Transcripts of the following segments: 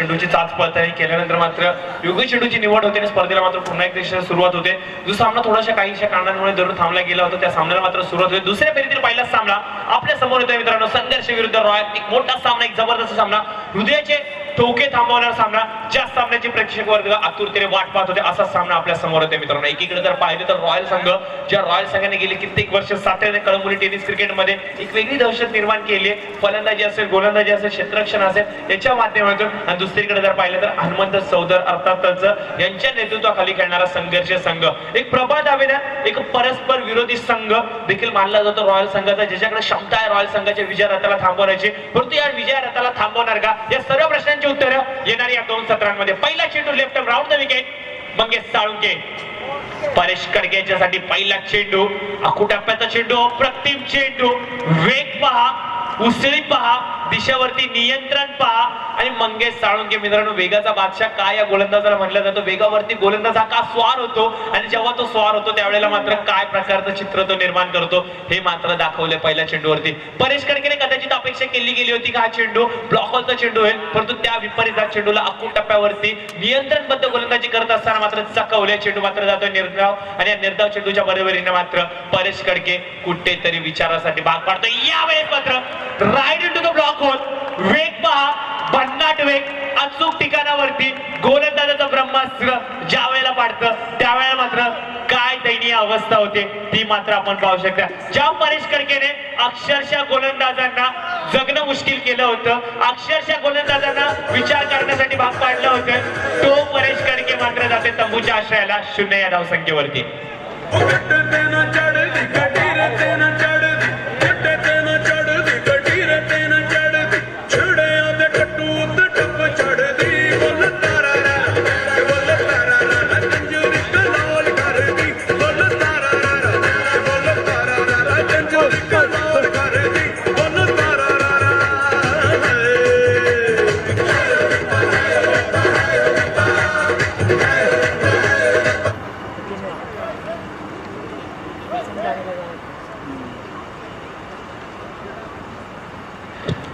चेंडूची चाच पळताना केल्यानंतर मात्र योग्य चेंडूची निवड होते आणि स्पर्धेला मात्र पुन्हा एकदा सुरुवात होते. जो सामना थोड्याशा काहीशा कारणांमुळे जरूर थांबला गेला होता त्या सामन्याला मात्र सुरुवात होते. दुसऱ्या फेरीतील पहिला सामना आपल्या समोर होता मित्रांनो, संघर्ष विरुद्ध रॉयल. एक मोठा सामना, एक जबरदस्त सामना, हृदयाचे ठोके थांबवणारा सामना, ज्या सामन्याची प्रेक्षक वर्ग आतुरतेने वाट पाहत होते असा सामना आपल्या समोर होते मित्रांनो. एकीकडे जर पाहिले तर रॉयल संघ, ज्या रॉयल संघाने गेली कित्येक वर्ष सातत्याने कळंबोली टेनिस क्रिकेटमध्ये एक वेगळी दहशत निर्माण केली आहे. फलंदाजी असेल, गोलंदाजी असेल, क्षेत्ररक्षण असेल याच्या माध्यमातून. आणि दुसरीकडे जर पाहिलं तर हनुमंत सौदर अर्थातच यांच्या नेतृत्वाखाली खेळणारा संघर्ष संघ, एक प्रबळ दावेदार, एक परस्पर विरोधी संघ देखील मानला जातो रॉयल संघाचा, ज्याच्याकडे क्षमता आहे रॉयल संघाच्या विजय रथाला थांबवण्याची. परंतु या विजय रथाला थांबवणार का, या सर्व प्रश्नांची उत्तर येणार या दोन सत्रांमध्ये. पहिला चेंडू left round the wicket, Mangesh Salunke. Paresh Kadke यांच्यासाठी पहिला चेंडू, अकुटप्प्याचा चेंडू, अप्रतिम चेंडू. वेग पहा, उसळी पहा, दिशेवरती नियंत्रण पहा. आणि मंगेश साळुंके मित्रांनो, वेगाचा बादशाह काय या गोलंदाजाला म्हटलं जातं. वेगावरती गोलंदाज हा का स्वार होतो आणि जेव्हा तो स्वार होतो त्यावेळेला मात्र काय प्रकारचं चित्र तो निर्माण करतो हे मात्र दाखवले पहिल्या चेंडूवरती. परेश कडकेने कदाचित अपेक्षा केली गेली होती की हा चेंडू ब्लॉकचा चेंडू होईल, परंतु त्या विपरीत चेंडूला अकुटप्प्यावरती नियंत्रणबद्ध गोलंदाजी करत असताना मात्र चकवले. चेंडू मात्र जातोय निर्धाव आणि या निर्धाव चेंडूच्या बरोबरीने मात्र परेश कडके कुठेतरी विचारासाठी भाग पाडतो. यावेळेस मात्र right into the block hole. वेग पहा, भन्नाट वेग, अचूक ठिकाणावरती गोलंदाजाचं ब्रह्मास्त्र ज्या वेळेला पाडतं त्यावेळेला मात्र काय दयनीय अवस्था होते ती मात्र आपण पाहू शकता. ज्या परेश कडकेने अक्षरशः गोलंदाजांना जगणं मुश्किल केलं होतं, अक्षरशः गोलंदाजांना विचार करण्यासाठी भाग पाडलं होतं, तो परेश कडके मात्र जाते तंबूच्या आश्रयाला 0 या धावसंख्येवरती.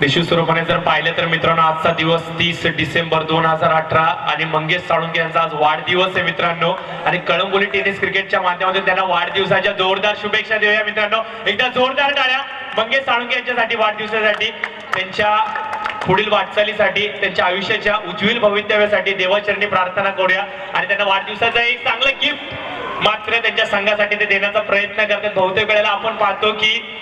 निश्चित स्वरूपाने जर पाहिलं तर मित्रांनो, आजचा दिवस 30 डिसेंबर 2018 आणि मंगेश साळुंके यांचा आज वाढदिवस आहे मित्रांनो. आणि कळंबोली टेनिस क्रिकेटच्या माध्यमातून त्यांना वाढदिवसाच्या जोरदार शुभेच्छा देऊया मित्रांनो. एकदा जोरदार टाळ्या मंगेश साळुंके यांच्यासाठी, वाढदिवसासाठी, त्यांच्या पुढील वाटचालीसाठी, त्यांच्या आयुष्याच्या उज्ज्वल भवितव्यासाठी देवाचरणी प्रार्थना करूया. आणि त्यांना वाढदिवसाचं एक चांगलं गिफ्ट मात्र त्यांच्या संघासाठी ते देण्याचा प्रयत्न करतात. बहुतेक वेळेला आपण पाहतो की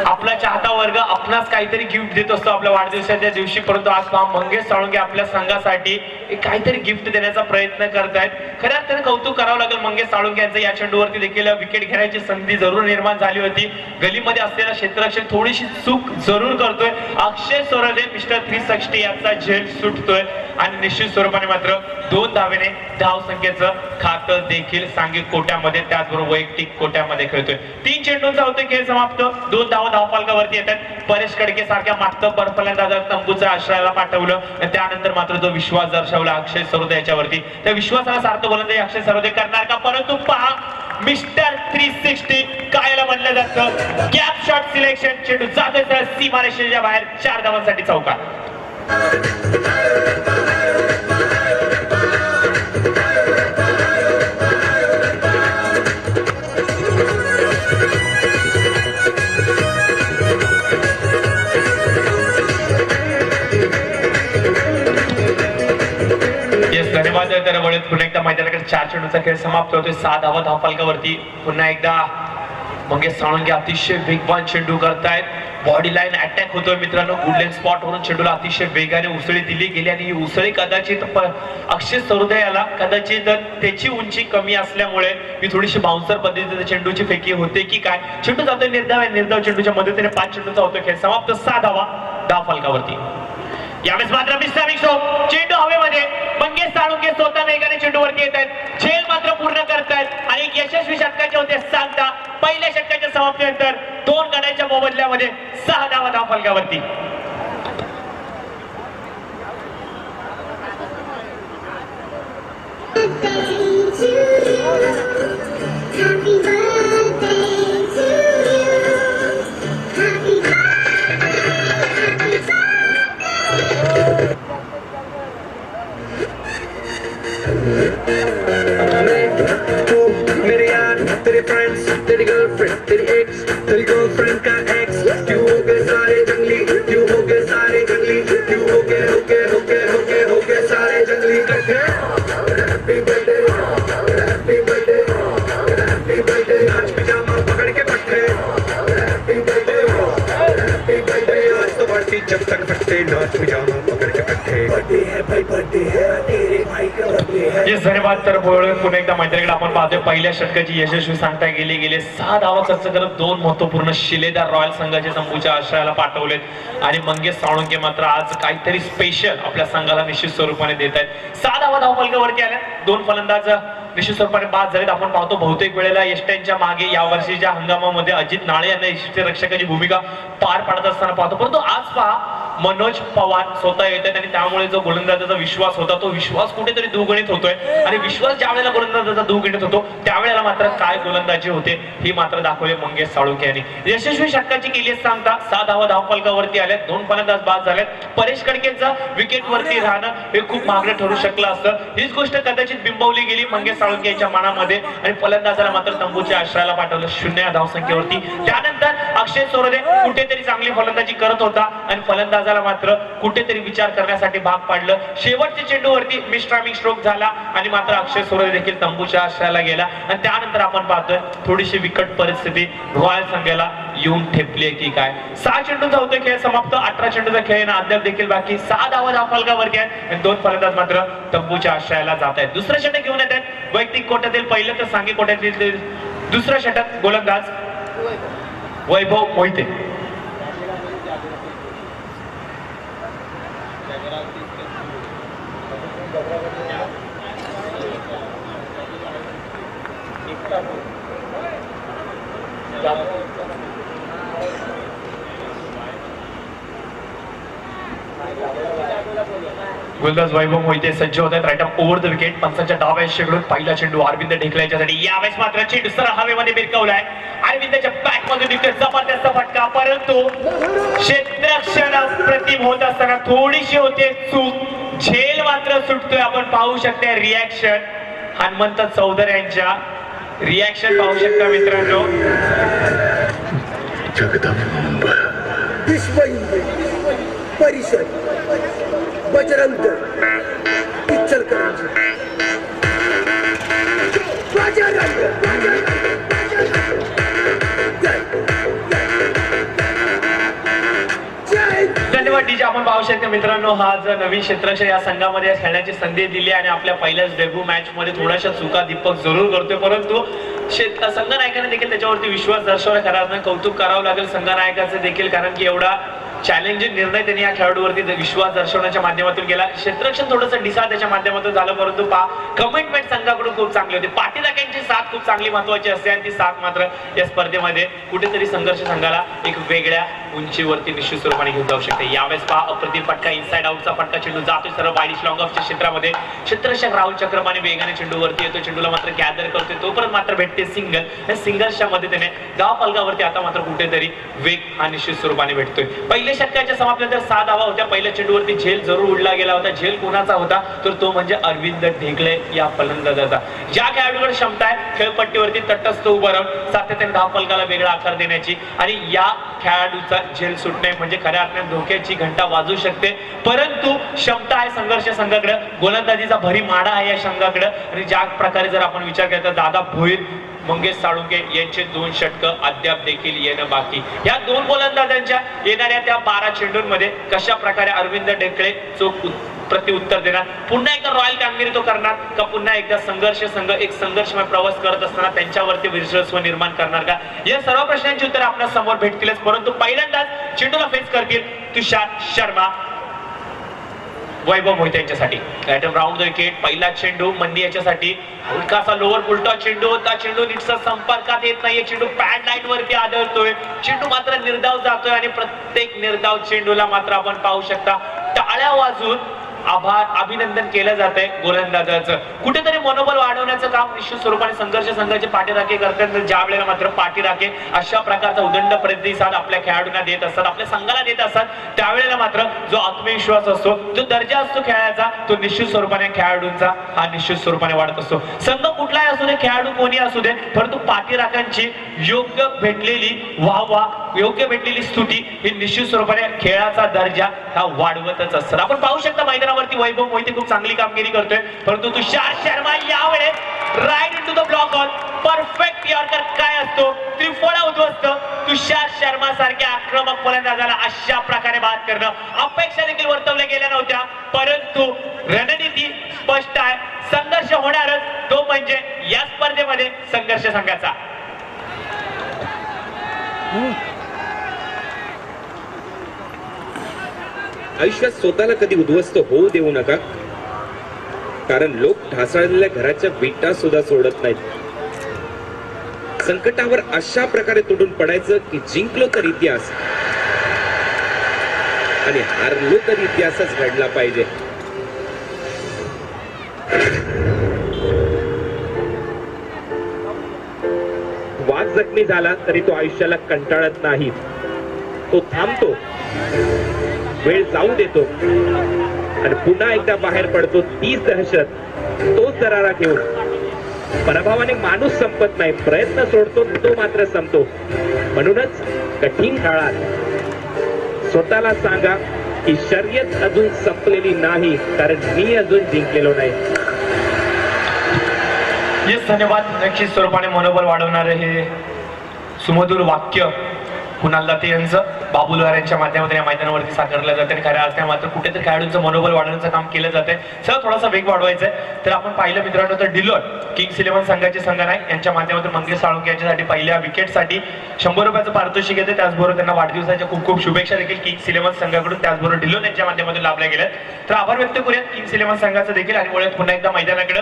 आपला चाहता वर्ग आपणास काहीतरी गिफ्ट देत असतो आपल्या वाढदिवसाच्या दिवशी, परंतु आज पहा मंगेश साळुंके आपल्या संघासाठी काहीतरी गिफ्ट देण्याचा प्रयत्न करतायत. खऱ्या अर्थाने कौतुक करावं लागेल मंगेश साळुंके यांचं. या चेंडूवरती देखील विकेट घेण्याची संधी जरूर निर्माण झाली होती. गलीमध्ये असलेला क्षेत्ररक्षक थोडीशी चूक जरूर करतोय. अक्षय सोरदे मिस्टर 360 याचा झेल सुटतोय आणि निश्चित स्वरूपाने मात्र 2 धावेने धावसंख्येचं खातं देखील सांघिक कोट्यामध्ये, त्याचबरोबर वैयक्तिक कोट्यामध्ये खेळतोय. 3 चेंडूंचा होतोय खेळ समाप्त. 2 धावा धावफलकावरती येतात. परेश कडके सारख्या मागचं फलंदाजाला तंबूच्या आश्रयाला पाठवलं आणि त्यानंतर मात्र जो विश्वास दर्शवला अक्षय सरोदे याच्यावरती, त्या विश्वासाला सार्थ गोलंदाजी अक्षय सरोदे करणार का. परंतु पहा मिस्टर 360 कायला म्हणलं जातं, गॅप शॉट सिलेक्शन. चेंडू जातोय तर सीमारेषेच्या बाहेर 4 धावांसाठी चौकार. धन्यवाद. तर वळत पुन्हा एकदा मैदानाकडे 4 चेंडूचा खेळ समाप्त होतोय. 6 धावा धावफलकावरती. पुन्हा एकदा मंगेश साळुंके अतिशय वेगवान चेंडू करतायत. बॉडी लाईन अटॅक होतोय मित्रांनो. गुडलेन स्पॉट वरून चेंडूला अतिशय वेगाने उसळी दिली गेली आणि ही उसळी कदाचित अक्षय सरोदे याला कदाचित त्याची उंची कमी असल्यामुळे ही थोडीशी बाउन्सर पद्धतीने चेंडूची फेकी होते की काय. चेंडू जातोय निर्धाव. निर्धाव चेंडूच्या मदतीने 5 चेंडूचा होतोय खेळ समाप्त. 6 धावा धावफलकावरती. यावेळेस मात्र मिस्टर चेंडू हवेमध्ये. मंगेश साळुंके स्वतः वेगाने चेंडूवरती येत आहेत. झेल मात्र पूर्ण करतायत आणि एक यशस्वी षटकाचे होते सांगता. पहिल्या षटकाच्या समाप्तीनंतर 2 गड्यांच्या मोबदल्यामध्ये 6 धावा धावफलकावरती. तेरी गर्लफ्रेंड तेरी एक्स तेरी गर्लफ्रेंड का एक्स क्यों हो गए सारे जंगली क्यों हो गए सारे जंगली क्यों हो गए सारे जंगली इकट्ठे happy birthday happy birthday happy birthday आज पिजामा पकड़ के बैठे हैप्पी बर्थडे आज तो बढ़ती जब तक फटते नाच पिजामा पकड़ के बैठे बर्थडे है भाई बर्थडे है तेरे भाई का बर्थडे है। हे धन्यवाद. तर पुन्हा एकदा मैत्रिणीकडे आपण पाहतोय पहिल्या षटकाची यशस्वी सांगता गेले 6 धावा खर्च करत 2 महत्वपूर्ण शिलेदार रॉयल संघाचे तंबूच्या आश्रयाला पाठवलेत आणि मंगेश साळुंके मात्र आज काहीतरी स्पेशल आपल्या संघाला निश्चित स्वरूपाने देत आहेत. 6 धावा धावफलकावरती आल्या. 2 फलंदाज निश्चित स्वरूपाने बाद झालेत. आपण पाहतो बहुतेक वेळेला यष्ट्यांच्या मागे या वर्षीच्या हंगामामध्ये अजित नाळे यांना यष्टीरक्षकाची भूमिका पार पाडत असताना पाहतो, परंतु आज पहा मनोज पवार स्वतः येत आहेत आणि त्यामुळे जो गोलंदाजाचा विश्वास होता तो विश्वास कुठेतरी दुगणित होतोय आणि विश्वास ज्या वेळेला गोलंदाजाचा दुगणित होतो त्यावेळेला मात्र काय गोलंदाजी होते ही मात्र दाखवले मंगेश साळुंके यांनी. यशस्वी षटकाची केली सांगता 6 धावा धावफलकावरती आल्यात. 2 फलंदाज बाद झालेत. परेश कडकेंचा विकेट वरती राहणं हे खूप महागडं ठरू शकलं असतं. हीच गोष्ट कदाचित बिंबवली गेली मंगेश साळुंके यांच्या मनामध्ये आणि फलंदाजाला मात्र तंबूच्या आश्रयाला पाठवलं 0 धावसंख्येवरती. त्यानंतर अक्षय सोरदे कुठेतरी चांगली फलंदाजी करत होता आणि फलंदाजाला मात्र कुठेतरी विचार करण्यासाठी भाग पाडलं. शेवटच्या चेंडूवरती मिस्ट्रामिंग स्ट्रोक झाला आणि मात्र अक्षय सोरदे देखील तंबूच्या आश्रयाला गेला आणि त्यानंतर आपण पाहतोय थोडीशी विकट परिस्थिती रॉयल संघाला येऊन ठेपली की काय. 6 चेंडूचा होता खेळ समाप्त. 18 चेंडूचा खेळ ना अद्याप देखील बाकी. 6 धावा धावफलकावरती आहेत आणि 2 फलंदाज मात्र तंबूच्या आश्रयाला जात आहेत. दुसरं षटक घेऊन येत आहेत. वैयक्तिक कोट्यातील पहिलं तर सांघिक कोट्यातील दुसरं षटक गोलंदाज वैभव मोहिते. गोलंदाज वैभव मोहिते सज्ज होत आहेत. राईट अप ओव्हर द विकेट. पंचांच्या डाव्या शेकडून पहिला चेंडू अरविंद ढेकळे याच्यासाठी. यावेळेस मात्र चेंडू सरळ हवेमध्ये भिरकावलाय. अरविंदच्या बॅक मधून निघतोय जबरदस्त फटका, परंतु क्षेत्ररक्षण अप्रतिम होत असताना थोडीशी होते चूक. झेल मात्र सुटतोय. आपण पाहू शकता रिॲक्शन हनुमंत चौधर यांच्या रिॲक्शन पाहू शकता मित्रांनो. जगदंब विश्व परिषद बजरंग इचलकरंजी धन्यवाद डीजे. आपण पाहू शकता मित्रांनो हा जो नवीन क्षेत्ररक्षक या संघामध्ये खेळण्याची संधी दिली आणि आपल्या पहिल्याच डेब्यू मॅच मध्ये थोड्याशा चुका दीपक जरूर करतोय, परंतु संघनायकाने देखील त्याच्यावरती विश्वास दर्शवला. खरं अर्थाने कौतुक करावं लागेल संघनायकाचं देखील, कारण की एवढा चॅलेंजिंग निर्णय त्यांनी या खेळाडूवरती विश्वास दर्शवण्याच्या माध्यमातून केला. क्षेत्ररक्षण थोडंसं डिसा त्याच्या माध्यमातून झालं, परंतु कमिटमेंट संघाकडून खूप चांगली होती. पाठीराख्यांची साथ खूप चांगली महत्वाची असते आणि ती साथ मात्र या स्पर्धेमध्ये कुठेतरी संघर्ष संघाला एक वेगळ्या उंचीवरती निश्चित स्वरूपाने घेऊन जाऊ शकते. यावेळेस पहा अप्रतिम फटका, इनसाइड आउटचा फटका, चेंडू जातोय सर्व वाईडिश लॉंग ऑफच्या क्षेत्रामध्ये. क्षेत्ररक्षक राहुल चक्रमाने वेगाने चेंडूवरती येतो, चेंडूला मात्र गॅदर करतोय, तोपर्यंत मात्र भेटते सिंगल. या सिंगल्सच्या मदतीने धाव फलकावरती आता मात्र कुठेतरी वेग हा निश्चित स्वरूपाने भेटतोय. पहिल्या षटकाच्या समाप्तीनंतर 6 धावा होत्या. पहिल्या चेंडूवरती झेल जरूर उडला गेला होता. झेल कोणाचा होता तर तो म्हणजे अरविंद ढेकळे या फलंदाजाचा. ज्या खेळाडूकडे क्षमता आहे खेळपट्टीवरती तटस्थ उभं राहून सातत्याने धाव फलकाला वेगळा आकार देण्याची, आणि या खेळाडूचा झेल सुटणे म्हणजे खऱ्या अर्थाने धोक्याची घंटा वाजू शकते, परंतु क्षमता आहे संघर्ष संघाकडे, गोलंदाजीचा भरी माडा आहे या संघाकडे. आणि ज्या प्रकारे जर आपण विचार केला तर दादा भोईर, मंगेश साळुंके यांचे 2 षटकं अद्याप देखील येणं बाकी. या 2 गोलंदाजांच्या येणाऱ्या त्या 12 चेंडूंमध्ये कशा प्रकारे अरविंद ढेकळे चोख प्रत्युत्तर देणार, पुन्हा एकदा रॉयल कामगिरी तो करणार का पुन्हा एकदा संघर्ष संघ एक संघर्षमय प्रवास करत असताना त्यांच्यावरती वर्चस्व निर्माण करणार का, या सर्व प्रश्नांची उत्तरे आपल्या समोर भेटतीलच. परंतु पहिल्यांदाच चेंडूला फेस करतील तुषार शर्मा वैभव मोहिते यांच्यासाठी. Round the wicket. पहिला चेंडू मंदी याच्यासाठी हलकासा लोअर पुलटा चेंडू होता. चेंडू नीटसा संपर्कात येत नाहीये. चेंडू पॅड लाईन वरती आदळतोय. चेंडू मात्र निर्धाव जातोय आणि प्रत्येक निर्धाव चेंडूला मात्र आपण पाहू शकता टाळ्या वाजून अभिनंदन केलं जात आहे गोलंदाजाचं. कुठेतरी मनोबल वाढवण्याचं काम निश्चित स्वरूपाने संघर्ष संघाचे पाठीराखे करतात. ज्या वेळेला मात्र पाठीराखे अशा प्रकारचा उदंड प्रतिसाद आपल्या खेळाडूंना देत असतात, आपल्या संघाला देत असतात, त्यावेळेला मात्र जो आत्मविश्वास असतो, जो दर्जा असतो खेळाचा, तो निश्चित स्वरूपाने खेळाडूंचा हा निश्चित स्वरूपाने वाढत असतो. संघ कुठलाही असू दे, खेळाडू कोणी असू दे, परंतु पाठीराखांची योग्य भेटलेली वाहवा, योग्य भेटलेली स्तुती ही निश्चित स्वरूपाने खेळाचा दर्जा हा वाढवतच असतात. आपण पाहू शकता मैदानावरती वैभव मोहिते खूप चांगली कामगिरी करतोय, परंतु तुषार शर्मा यावेळेस right into the block on perfect yorker काय असतो त्रिफळा उद्ध्वस्त. तुषार शर्मा सारख्या आक्रमक फलंदाजाला अशा प्रकारे बाद करणं अपेक्षा देखील वर्तवल्या गेल्या नव्हत्या, परंतु रणनीती स्पष्ट आहे. संघर्ष होणारच, तो म्हणजे या स्पर्धेमध्ये संघर्ष संघाचा. आयुष्यात स्वतःला कधी उद्ध्वस्त होऊ देऊ नका, कारण लोक ढासळलेल्या घराच्या विटा सुद्धा सोडत नाहीत. संकटावर अशा प्रकारे तुटून पडायचं की जिंकलो तर इतिहास आणि हारलो तर इतिहासच घडला पाहिजे. वाघ जखमी झाला तरी तो आयुष्याला कंटाळत नाही, तो थांबतो, वेळ जाऊ देतो आणि पुन्हा एकदा बाहेर पडतो. तीच दहशत, तोच दरारा घेऊन. पराभवाने माणूस संपत नाही, प्रयत्न सोडतो तो मात्र संपतो. म्हणूनच कठीण काळात स्वतःला सांगा की शर्यत अजून संपलेली नाही, कारण मी अजून जिंकलेलो नाही. येस, धन्यवाद. नक्कीच स्वरूपाने मनोबल वाढवणारे हे सुमधुर वाक्य कुणाल दाते यांचं बाबू लोहार यांच्या माध्यमातून या मैदानावरती साकारलं जाते आणि खऱ्या अर्थाने मात्र कुठेतरी खेळाडूंचं मनोबल वाढवण्याचं काम केलं जाते. सर, थोडासा वेग वाढवायचा आहे. तर आपण पाहिलं मित्रांनो, तर डिलोट किंग्स 11 संघाचे संघनायक यांच्या माध्यमातून मंगेश साळुंके यांच्यासाठी पहिल्या विकेटसाठी 100 रुपयाचं पारितोषिक येते. त्याचबरोबर त्यांना वाढदिवसाच्या खूप खूप शुभेच्छा देखील किंग्स 11 संघाकडून त्याचबरोबर डिलोट यांच्या माध्यमातून लाभल्या गेल्या. तर आभार व्यक्त करूया किंग्स 11 संघाचं देखील आणि वळत पुन्हा एकदा मैदानाकडे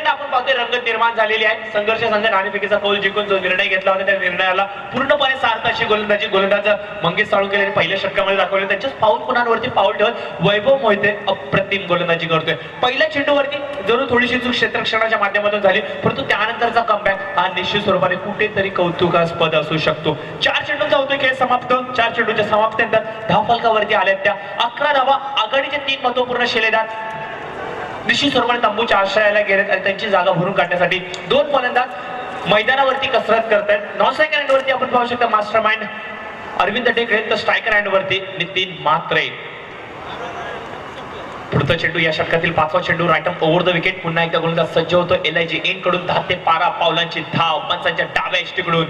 आपण पाहतोय रंगत निर्माण झालेली आहे. संघर्ष संघ नाणेफेकीचा कौल जिंकून जो निर्णय घेतला होता त्या निर्णयाला पूर्णपणे सार्थ अशी गोलंदाज मंगेश साळुंके यांनी पहिल्या षटकामध्ये दाखवले. त्यांच्याच पाऊल कुणांवरती पाऊल ठेवत वैभव मोहिते अप्रतिम गोलंदाजी करतोय. पहिल्या चेंडूवरती जरूर थोडीशी चूक क्षेत्ररक्षणाच्या माध्यमातून झाली, परंतु त्यानंतरचा कमबॅक हा निश्चित स्वरूपाने कुठेतरी कौतुकास्पद असू शकतो. 4 चेंडूंचा होतोय खेळ समाप्त. 4 चेंडूच्या समाप्तीनंतर धावफलकावरती आल्यात त्या 11 धावा. आघाडीचे 3 महत्वपूर्ण शिलेदार निश्चित स्वरूपाने तंबूच्या आश्रयाला गेलेत आणि त्यांची जागा भरून काढण्यासाठी 2 फलंदाज मैदानावरती कसरत करतायत. नॉन स्ट्रायकर एंडवरती आपण पाहू शकता मास्टर माइंड अरविंद ढेकळे, तर स्ट्रायकर एंडवरती नितीन म्हात्रे. पुढचा चेंडू या षटकातील 5वा चेंडू right off over the wicket. पुन्हा एकदा गोलंदाज सज्ज होतो. LIG एंड कडून 10 ते 12 पावलांची धाव पंचांच्या डाव्या इष्टीकडून.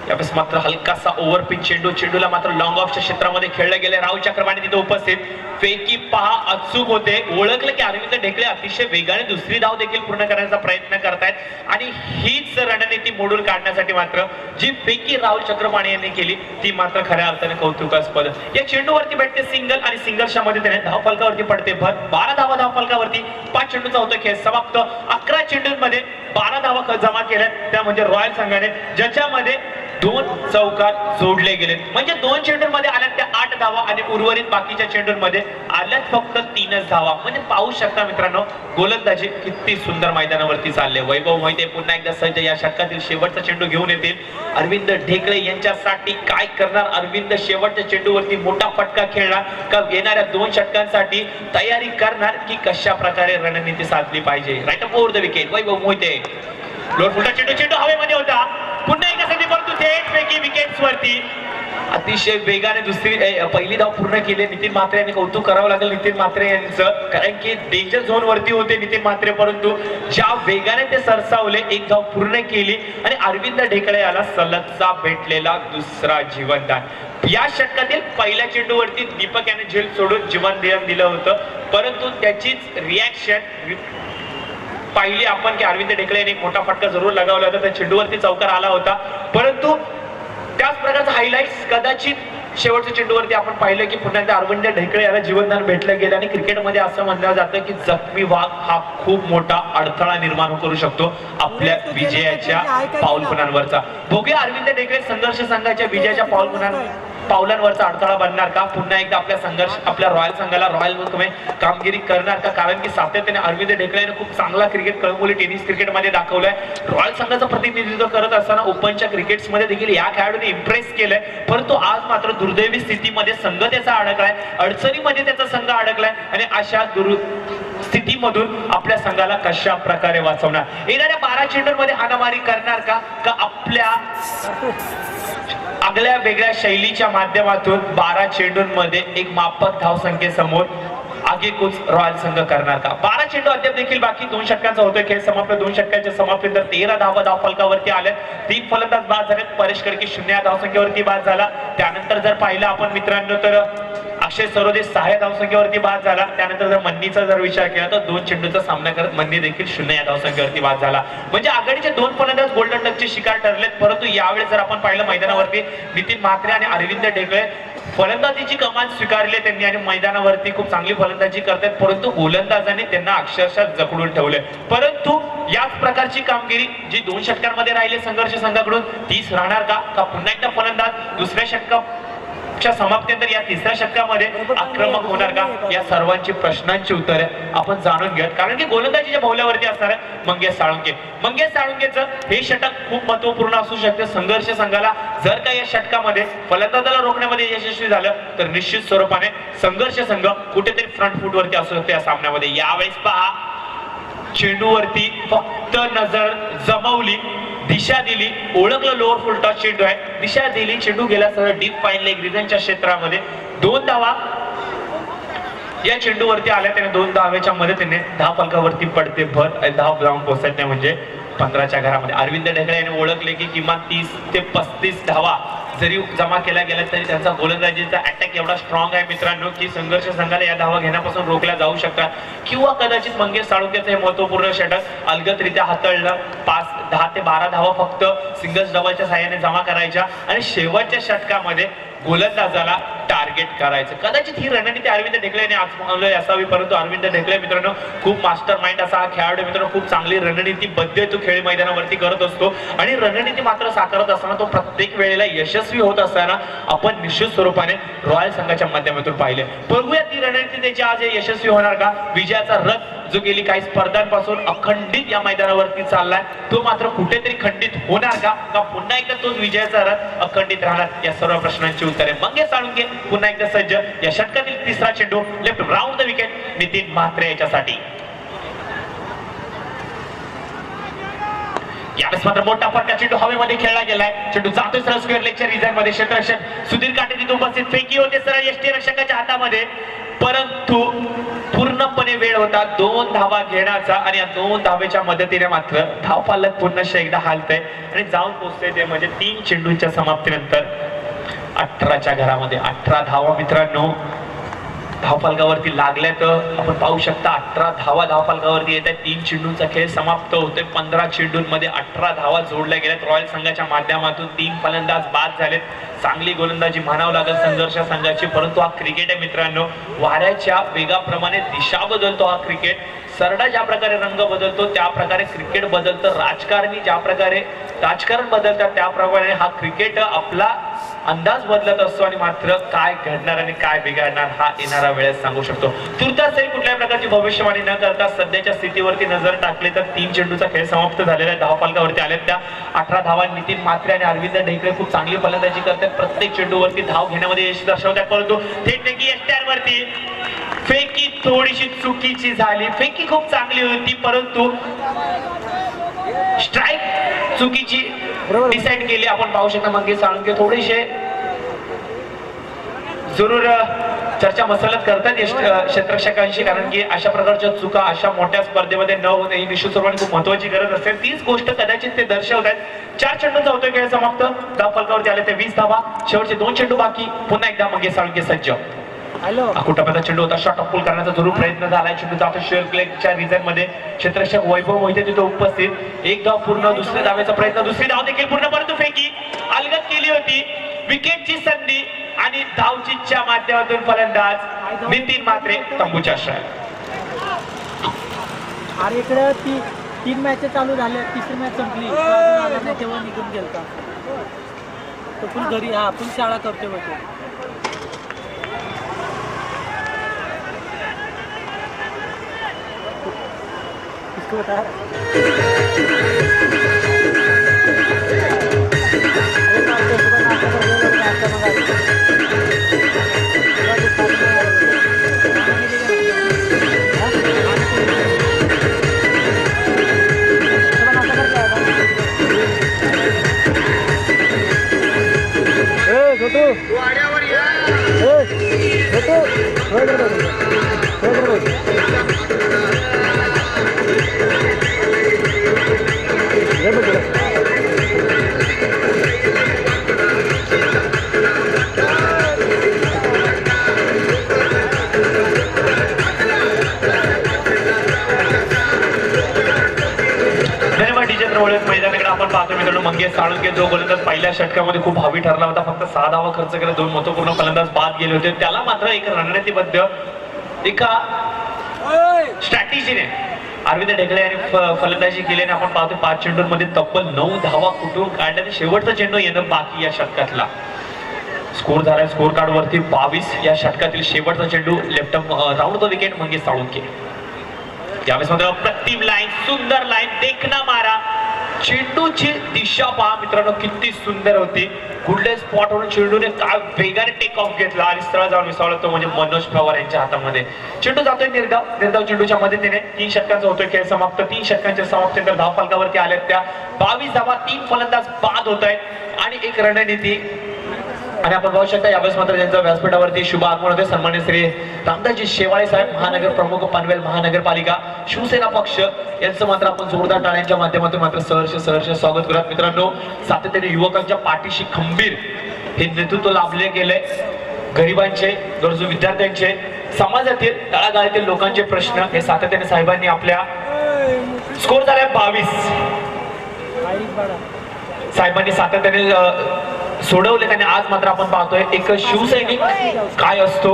यावेळेस मात्र हलकासा ओव्हर पिच चेंडूला मात्र लॉंग ऑफच्या क्षेत्रामध्ये खेळले गेले. राहुल चक्रवर्ती तिथे उपस्थित. फेकी पहा अचूक होते. ओळखलं की अरविंद ढेकळे अतिशय वेगाने दुसरी धाव देखील पूर्ण करण्याचा प्रयत्न करतायत आणि हीच रणनीती मोडून काढण्यासाठी मात्र जी फेकी राहुल चक्रवर्ती यांनी केली ती मात्र खऱ्या अर्थाने कौतुकास्पद. या चेंडूवरती भेटते सिंगल आणि सिंगलच्या मध्ये त्याने धावफलकावरती पडते भर. 12 धावा धावफलकावरती. 5 चेंडूचा होतो खेळ समाप्त. 11 चेंडूंमध्ये 12 धावा जमा केल्या, त्या म्हणजे रॉयल संघाने, ज्याच्यामध्ये 2 चौकार जोडले गेले. म्हणजे 2 चेंडूंमध्ये आल्यात त्या 8 धावा आणि उर्वरित बाकीच्या चेंडूंमध्ये आल्यात फक्त 3च धावा. म्हणजे पाहू शकता मित्रांनो, गोलंदाजी किती सुंदर मैदानावरती चालले. वैभव मोहिते पुन्हा एकदा सज्ज. या षटकातील शेवटचा चेंडू घेऊन येतील. अरविंद ढेकळे यांच्यासाठी काय करणार? अरविंद शेवटच्या चेंडूवरती मोठा फटका खेळणार का येणाऱ्या 2 षटकांसाठी तयारी करणार की कशा प्रकारे रणनीती साधली पाहिजे? Right off over the wicket Vaibhav Mohite. लोट फुटा चेंडू हवेमध्ये होता. पुन्हा एकदा संधी, परंतु थेटपैकी विकेट्स वरती अतिशय वेगाने पहिली धाव पूर्ण केली. नितीन म्हात्रे यांनी कौतुक करावं लागेल नितीन म्हात्रे यांचं, कारण की डेंजर झोन वरती होते नितीन म्हात्रे, परंतु ज्या वेगाने ते सरसावले, 1 धाव पूर्ण केली आणि अरविंद ढेकळे याला सलगचा भेटलेला दुसरा जीवनदान. या षटकातील पहिल्या चेंडूवरती दीपक याने झेल सोडून जीवनदान दिलं होतं, परंतु त्याचीच रिॲक्शन पाहिली आपण की अरविंद ढेकळे यांनी मोठा फटका जरूर लगावला होता. त्या चेंडूवरती चौकार आला होता, परंतु त्याच प्रकारचा हायलाइट्स कदाचित शेवटच्या चेंडूवरती आपण पाहिलं की पुन्हा एकदा अरविंद ढेकळे याला जीवनदान भेटलं गेलं. आणि क्रिकेटमध्ये असं म्हणलं जातं की जखमी वाघ हा खूप मोठा अडथळा निर्माण करू शकतो आपल्या विजयाच्या पाऊलखुणांवरचा. बघूया अरविंद ढेकळे संघर्ष संघाच्या विजयाच्या पाऊलखुणांवर पावलांवरचा अडथळा बनणार का? पुन्हा एकदा आपल्या संघर्ष आपल्या रॉयल संघाला रॉयल कामगिरी करणार का? कारण की सातत्याने अरविंद ढेकळेने खूप चांगला क्रिकेट कळंबोली टेनिस क्रिकेटमध्ये दाखवलाय. रॉयल संघाचं प्रतिनिधित्व करत असताना ओपनच्या क्रिकेट्समध्ये देखील या खेळाडूने इम्प्रेस केलंय. परंतु आज मात्र दुर्दैवी स्थितीमध्ये संघ त्याचा अडकलाय, अडचणीमध्ये त्याचा संघ अडकलाय आणि अशा स्थितीमधून आपल्या संघाला कशा प्रकारे वाचवणार? येणाऱ्या 12 चेंडूंमध्ये हाणामारी करणार का आपल्या आगळ्या वेगळ्या शैलीच्या माध्यमातून 12 चेंडूंमध्ये एक माफक धावसंख्येसमोर आगेकूच रॉयल संघ करणार का? 12 चेंडू अद्याप देखील बाकी. 2 षटकांचा होतोय खेळ समाप्त. 2 षटकांच्या समाप्तीनंतर 13 धावा धावफलकावरती आल्या. 3 फलंदाज बाद झालेत. परेश कडकी 0 या धावसंख्येवरती बाद झाला. त्यानंतर जर पाहिलं आपण मित्रांनो तर अक्षय सरोदे 6 या धावसंख्येवरती बाद झाला. त्यानंतर जर मन्नीचा जर विचार केला तर 2 चेंडूचा सामना करत मन्नी देखील 0 या धावसंख्येवरती बाद झाला. म्हणजे आघाडीचे 2 फलंदाज गोल्डन डकचे शिकार ठरलेत. परंतु यावेळी जर आपण पाहिलं मैदानावरती नितीन म्हात्रे आणि अरविंद ढेकळे फलंदाजीची कमान स्वीकारली त्यांनी आणि मैदानावरती खूप चांगली फलंदाजी करतात. परंतु गोलंदाजांनी त्यांना अक्षरशः जखडून ठेवले. परंतु याच प्रकारची कामगिरी जी 2 षटकांमध्ये राहिली संघर्ष संघाकडून तीच राहणार का? पुन्हा एकदा फलंदाज दुसऱ्या षटकाच्या समाप्तीनंतर या तिसऱ्या षटकामध्ये आक्रमक होणार का? या सर्वांची प्रश्नांची उत्तरे आपण जाणून घेऊयात. कारण की गोलंदाजीच्या भोवल्यावरती असणार आहे मंगेश साळुंके. मंगेश साळुंकेचं हे षटक खूप महत्वपूर्ण असू शकते संघर्ष संघाला. जर का या षटकामध्ये फलंदाजाला रोखण्यामध्ये यशस्वी झालं तर निश्चित स्वरूपाने संघर्ष संघ कुठेतरी फ्रंट फूट वरती असू शकतो या सामन्यामध्ये. यावेळेस पहा चेंडूवरती फक्त नजर जमवली, दिशा दिली, ओळखलं लोअर फुल टॉस चेंडू आहे, दिशा दिली, चेंडू गेला सरळ डीप फाईन लेग रिजनच्या क्षेत्रामध्ये. 2 धावा या चेंडूवरती आल्या. त्याने 2 धावेच्या मदतीने धावफलकावरती पडते भर धाव जाऊन पोहोचत म्हणजे 15च्या घरामध्ये. अरविंद ढेकळे यांनी ओळखले की किमान 30 ते 35 धावा जरी जमा केल्या गेल्या तरी त्यांचा गोलंदाजीचा अटॅक एवढा स्ट्रॉंग आहे मित्रांनो की संघर्ष संघाला या धावा घेण्यापासून रोखल्या जाऊ शकतात. किंवा कदाचित मंगेश साळुंकेचं हे महत्वपूर्ण षटक अलगदरित्या हाताळलं. 10 ते 12 धावा फक्त सिंगल्स डबलच्या साहाय्याने जमा करायच्या आणि शेवटच्या षटकामध्ये गोलंदाजाला टार्गेट करायचं. कदाचित ही रणनीती अरविंद ढेकळे यांनी आजमावली असावी. परंतु अरविंद ढेकळे मित्रांनो खूप मास्टर माइंड असा हा खेळाडू मित्रांनो, खूप चांगली रणनीतीबद्ध तो खेळ मैदानावरती करत असतो आणि रणनीती मात्र साकारत असताना तो प्रत्येक वेळेला यशस्वी होत असताना आपण निश्चित स्वरूपाने रॉयल संघाच्या माध्यमातून पाहिले. बघूया ती रणनीती त्याची आज यशस्वी होणार का? विजयाचा रथ जो गेली काही स्पर्धांपासून अखंडित या मैदानावरती चाललाय तो मात्र कुठेतरी खंडित होणार का? पुन्हा एकदा तोच विजयाचा रथ अखंडित राहणार? या सर्व प्रश्नांची उत्तरे मंगेश साळुंके पुन्हा एकदा सज्ज. या षटकातील तिसरा चेंडू left round the wicket Nitin Mhatre याच्यासाठी. यावेळेस मात्र मोठा फटका चेंडू हवेमध्ये खेळला गेलाय. चेंडू जातोय सरळ स्क्वेअर लेगच्या रिझन मध्ये. क्षेत्ररक्षक सुधीर काटे तिथे उपस्थित. फेकी होते सरळ यष्टी रक्षकाच्या हातामध्ये. परंतु पूर्णपणे वेळ होता 2 धावा घेण्याचा आणि या 2 धावेच्या मदतीने मात्र धावफलक पुन्हा एकदा हालतंय आणि जाऊन पोहोचतंय ते म्हणजे 3 चेंडूंच्या समाप्तीनंतर 18च्या घरामध्ये. 18 धावा मित्रांनो धावफलकावरती लागल्या तर आपण पाहू शकता 18 धावा धावफलकावरती येत आहेत. 3 चेंडूंचा खेळ समाप्त होतोय. 15 चेंडूंमध्ये 18 धावा जोडल्या गेल्यात रॉयल संघाच्या माध्यमातून. 3 फलंदाज बाद झालेत. चांगली गोलंदाजी म्हणावं लागेल संघर्ष संघाची. परंतु हा क्रिकेट आहे मित्रांनो, वाऱ्याच्या वेगाप्रमाणे दिशा बदलतो हा क्रिकेट. सरडा ज्या प्रकारे रंग बदलतो त्या प्रकारे क्रिकेट बदलतं. राजकारणी ज्या प्रकारे राजकारण बदलतात त्याप्रमाणे हा क्रिकेट आपला अंदाज बदलत असतो आणि मात्र काय घडणार आणि काय बिघडणार हा येणारा वेळेत सांगू शकतो. तुर्तास तरी कुठल्याही प्रकारची भविष्यवाणी न करता सध्याच्या स्थितीवरती नजर टाकली तर 3 चेंडूचा खेळ समाप्त झालेला आहे. धावफलकावरती आलेत त्या 18 धावा. नितीन म्हात्रे आणि अरविंद ढेकळे खूप चांगली फलंदाजी करतात. प्रत्येक चेंडूवरती धाव घेण्यामध्ये यश दर्शवतात. परंतु थेट फेकी एसटीआरवरती फेकी थोडीशी चुकीची झाली. फेकी खूप चांगली होती परंतु स्ट्राईक चुकीची डिसाइड केली. आपण पाहू शकता मंगेश साळुंके थोडेसे जरूर चर्चा मसलत करतात क्षेत्ररक्षकांशी. कारण की अशा प्रकारच्या चुका अशा मोठ्या स्पर्धेमध्ये न होणे ही निश्चित स्वरूपाने खूप महत्वाची गरज असते. तीच गोष्ट कदाचित ते दर्शवतात. 4 चेंडूंचा होतोय खेळ समाप्त. धावफलकावरती आले ते 20 धावा. शेवटचे 2 चेंडू बाकी. पुन्हा एकदा मंगेश साळुंके सज्ज. कुटुंबाचा चेंडू होता. शॉट ऑफ पुल करण्याचा जरूर प्रयत्न झालाय. चेंडू जातो शेअर प्लेच्या रिझन मध्ये. क्षेत्ररक्षक वैभव मोहिते तिथे उपस्थित. 1 धाव पूर्ण. दुसऱ्या धावेचा प्रयत्न. दुसरी धाव देखील पूर्ण परंतु फेकी अलगद केली होती. विकेटची संधी आणि धावचीच्या माध्यमातून फलंदाज नितीन म्हात्रे तंबूच्या आश्रयात. अरे इकडे 3 मॅच चालू झाल्या. तिसरी मॅच संपली तेव्हा निघून गेलता. तो फुल घरी हा फुल शाळा करते बघ तो. इसको बता मैदानाकडे आपण पाहतो मित्रांनो, मंगेश साळुंके जो गोलंदाज पहिल्या षटकामध्ये खूप हवी ठरला होता, फक्त 6 धावा खर्च केला, 2 महत्वपूर्ण फलंदाज बाद गेले होते, त्याला मात्र एक रणनीतीबद्ध एका स्ट्रॅटेजीने अरविंद ढेकळे यांनी फलंदाजी केल्याने आपण पाहतो 5 चेंडूंमध्ये तब्बल 9 धावा कुठून काढल्याने शेवटचा चेंडू येणं बाकी या षटकातला. स्कोर झालाय स्कोर कार्ड वरती 22 या षटकातील शेवटचा चेंडू left round the wicket Mangesh Salunke. त्यावेळेस मात्र अप्रतिम लाईन, सुंदर लाईन, देखना मारा, चेंडूची दिशा पहा मित्रांनो किती सुंदर होती. कुठल्या स्पॉटवरून चेंडूने काय वेगाने टेक ऑफ घेतला आणि स्थळ जाऊन विसावला तो म्हणजे मनोज पवार यांच्या हातामध्ये. चेंडू जातोय निर्धाव चेंडूच्या मदतीने 3 षटकांचा होतोय खेळ समाप्त. 3 षटकांच्या समाप्तीनंतर धाव फलकावरती आल्यात त्या 22 धावा, 3 फलंदाज बाद होत आहेत आणि एक रणनीती. आणि आपण पाहू शकता यावेळेस मात्र त्यांच्या व्यासपीठावरती शुभ आगमन होते. सन्मान्य श्री रामदासजी शेवाळे साहेब, महानगर प्रमुख, पनवेल महानगरपालिका, शिवसेना पक्ष यांचं मात्र आपण जोरदार टाळ्यांच्या माध्यमातून मात्र सहर्ष स्वागत करूयात. मित्रांनो, सातत्याने युवकांच्या पाठीशी खंबीर हे नेतृत्व लाभले गेले. गरिबांचे, गरजू विद्यार्थ्यांचे, समाजातील तळागाळातील लोकांचे प्रश्न हे सातत्याने साहेबांनी आपल्या स्कोर झालाय 22 साहेबांनी सातत्याने सोडवले. आणि आज मात्र आपण पाहतोय एक शिवसैनिक काय असतो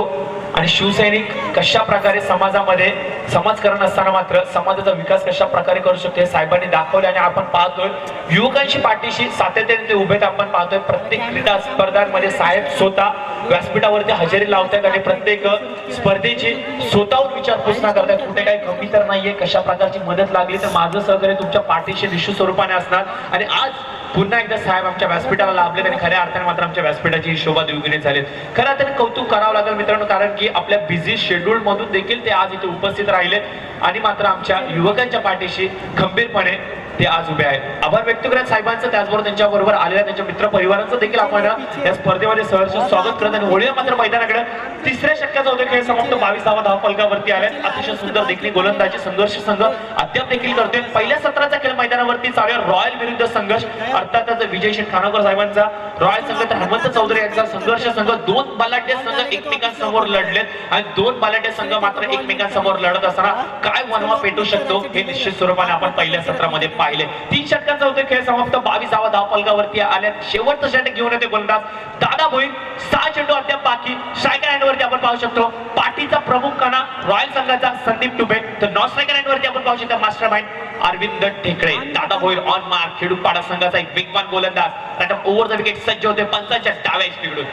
आणि शिवसैनिक कशा प्रकारे समाजामध्ये समाजकारण असताना मात्र समाजाचा विकास कशा प्रकारे करू शकतो हे साहेबांनी दाखवले. आणि आपण पाहतोय युवकांची पाठीशी सातत्याने ते उभे. आपण पाहतोय प्रत्येक क्रीडा स्पर्धांमध्ये साहेब स्वतः व्यासपीठावरती हजेरी लावतात आणि प्रत्येक स्पर्धेची स्वतःहून विचारपूस न करतात. कुठे काही कमी तर नाहीये, कशा प्रकारची मदत लागली तर माझं सहकार्य तुमच्या पाठीशी निश्चित स्वरूपाने असणार. आणि आज पुन्हा एकदा साहेब आमच्या व्यासपीठाला लाभलेत आणि खऱ्या अर्थाने मात्र आमच्या व्यासपीठाची शोभा द्विगुणित झालीत. खरं अर्थाने कौतुक करावं लागेल मित्रांनो, कारण की आपल्या बिझी शेड्यूल मधून देखील ते आज इथे उपस्थित राहिलेत आणि मात्र आमच्या युवकांच्या पाठीशी खंबीरपणे ते आज उभे आहेत. आभार व्यक्त करत साहेबांचं, त्याचबरोबर त्यांच्याबरोबर आलेल्या त्यांच्या मित्र परिवारांचं देखील आपण या स्पर्धेमध्ये सहर्ष स्वागत करत. आणि होळी मात्र मैदानाकडे 3ऱ्या षटकाचा होते खेळ समाप्त. 22 धावा धाव फलकावरती आल्यात. अतिशय सुंदर देखील गोलंदाजी संघर्ष संघ अद्याप देखील करतोय. पहिल्या सत्राचा खेळ मैदानावरती चालू आहे. रॉयल विरुद्ध संघर्ष, अर्थातच विजय शेठ खानावकर साहेबांचा रॉयल संघ तर हनुमंत चौधरी यांचा संघर्ष संघ. 2 बलाढ्य संघ एकमेकांसमोर लढलेत आणि 2 बलाढ्य संघ मात्र एकमेकांसमोर लढत असताना काय वनवा पेटू शकतो हे निश्चित स्वरूपाने आपण पहिल्या सत्रामध्ये पाहिले. 3 षटकांचा होते खेळ समाप्त. 22 धावा धाव फलकावरती आल्या. शेवटचं षटक घेऊन येते गोलंदाज दादा भोईर. 6 चेंडू अद्याप बाकी. स्ट्रायकर एंडवरती आपण पाहू शकतो पाठीचा प्रमुख कणा रॉयल संघाचा संदीप टुबे, तर नॉन स्ट्रायकर एंडवरती आपण पाहू शकतो मास्टर माइंड अरविंद ढेकळे. दादा भोईर ऑन मार्क. खेडूपाडा संघाचा एक वेगवान गोलंदाज त्याच्या ओव्हर द विकेट सज्ज होते. पंचांच्या डाव्या इष्टीकडून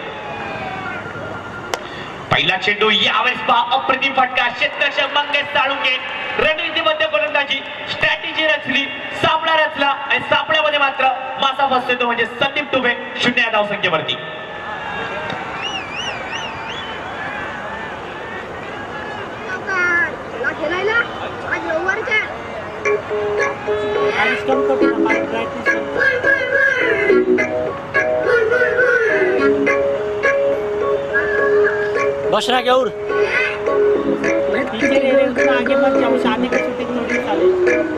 पहिला चेंडू. यावेळेस पहा अप्रतिम फटका. क्षेत्ररक्षक मंगेश साळुंके. रणनीतीबद्ध गोलंदाजी, स्ट्रॅटेजी रचली, सापळा रचला आणि सापळ्यामध्ये मात्र मासा फसतो तो म्हणजे संदीप टुबे 0 या धावसंख्येवरती. बस ना क्या और पीछे ले रहे हो, आगे मत जाओ, सामने का शूटिंग नोटिस डाले,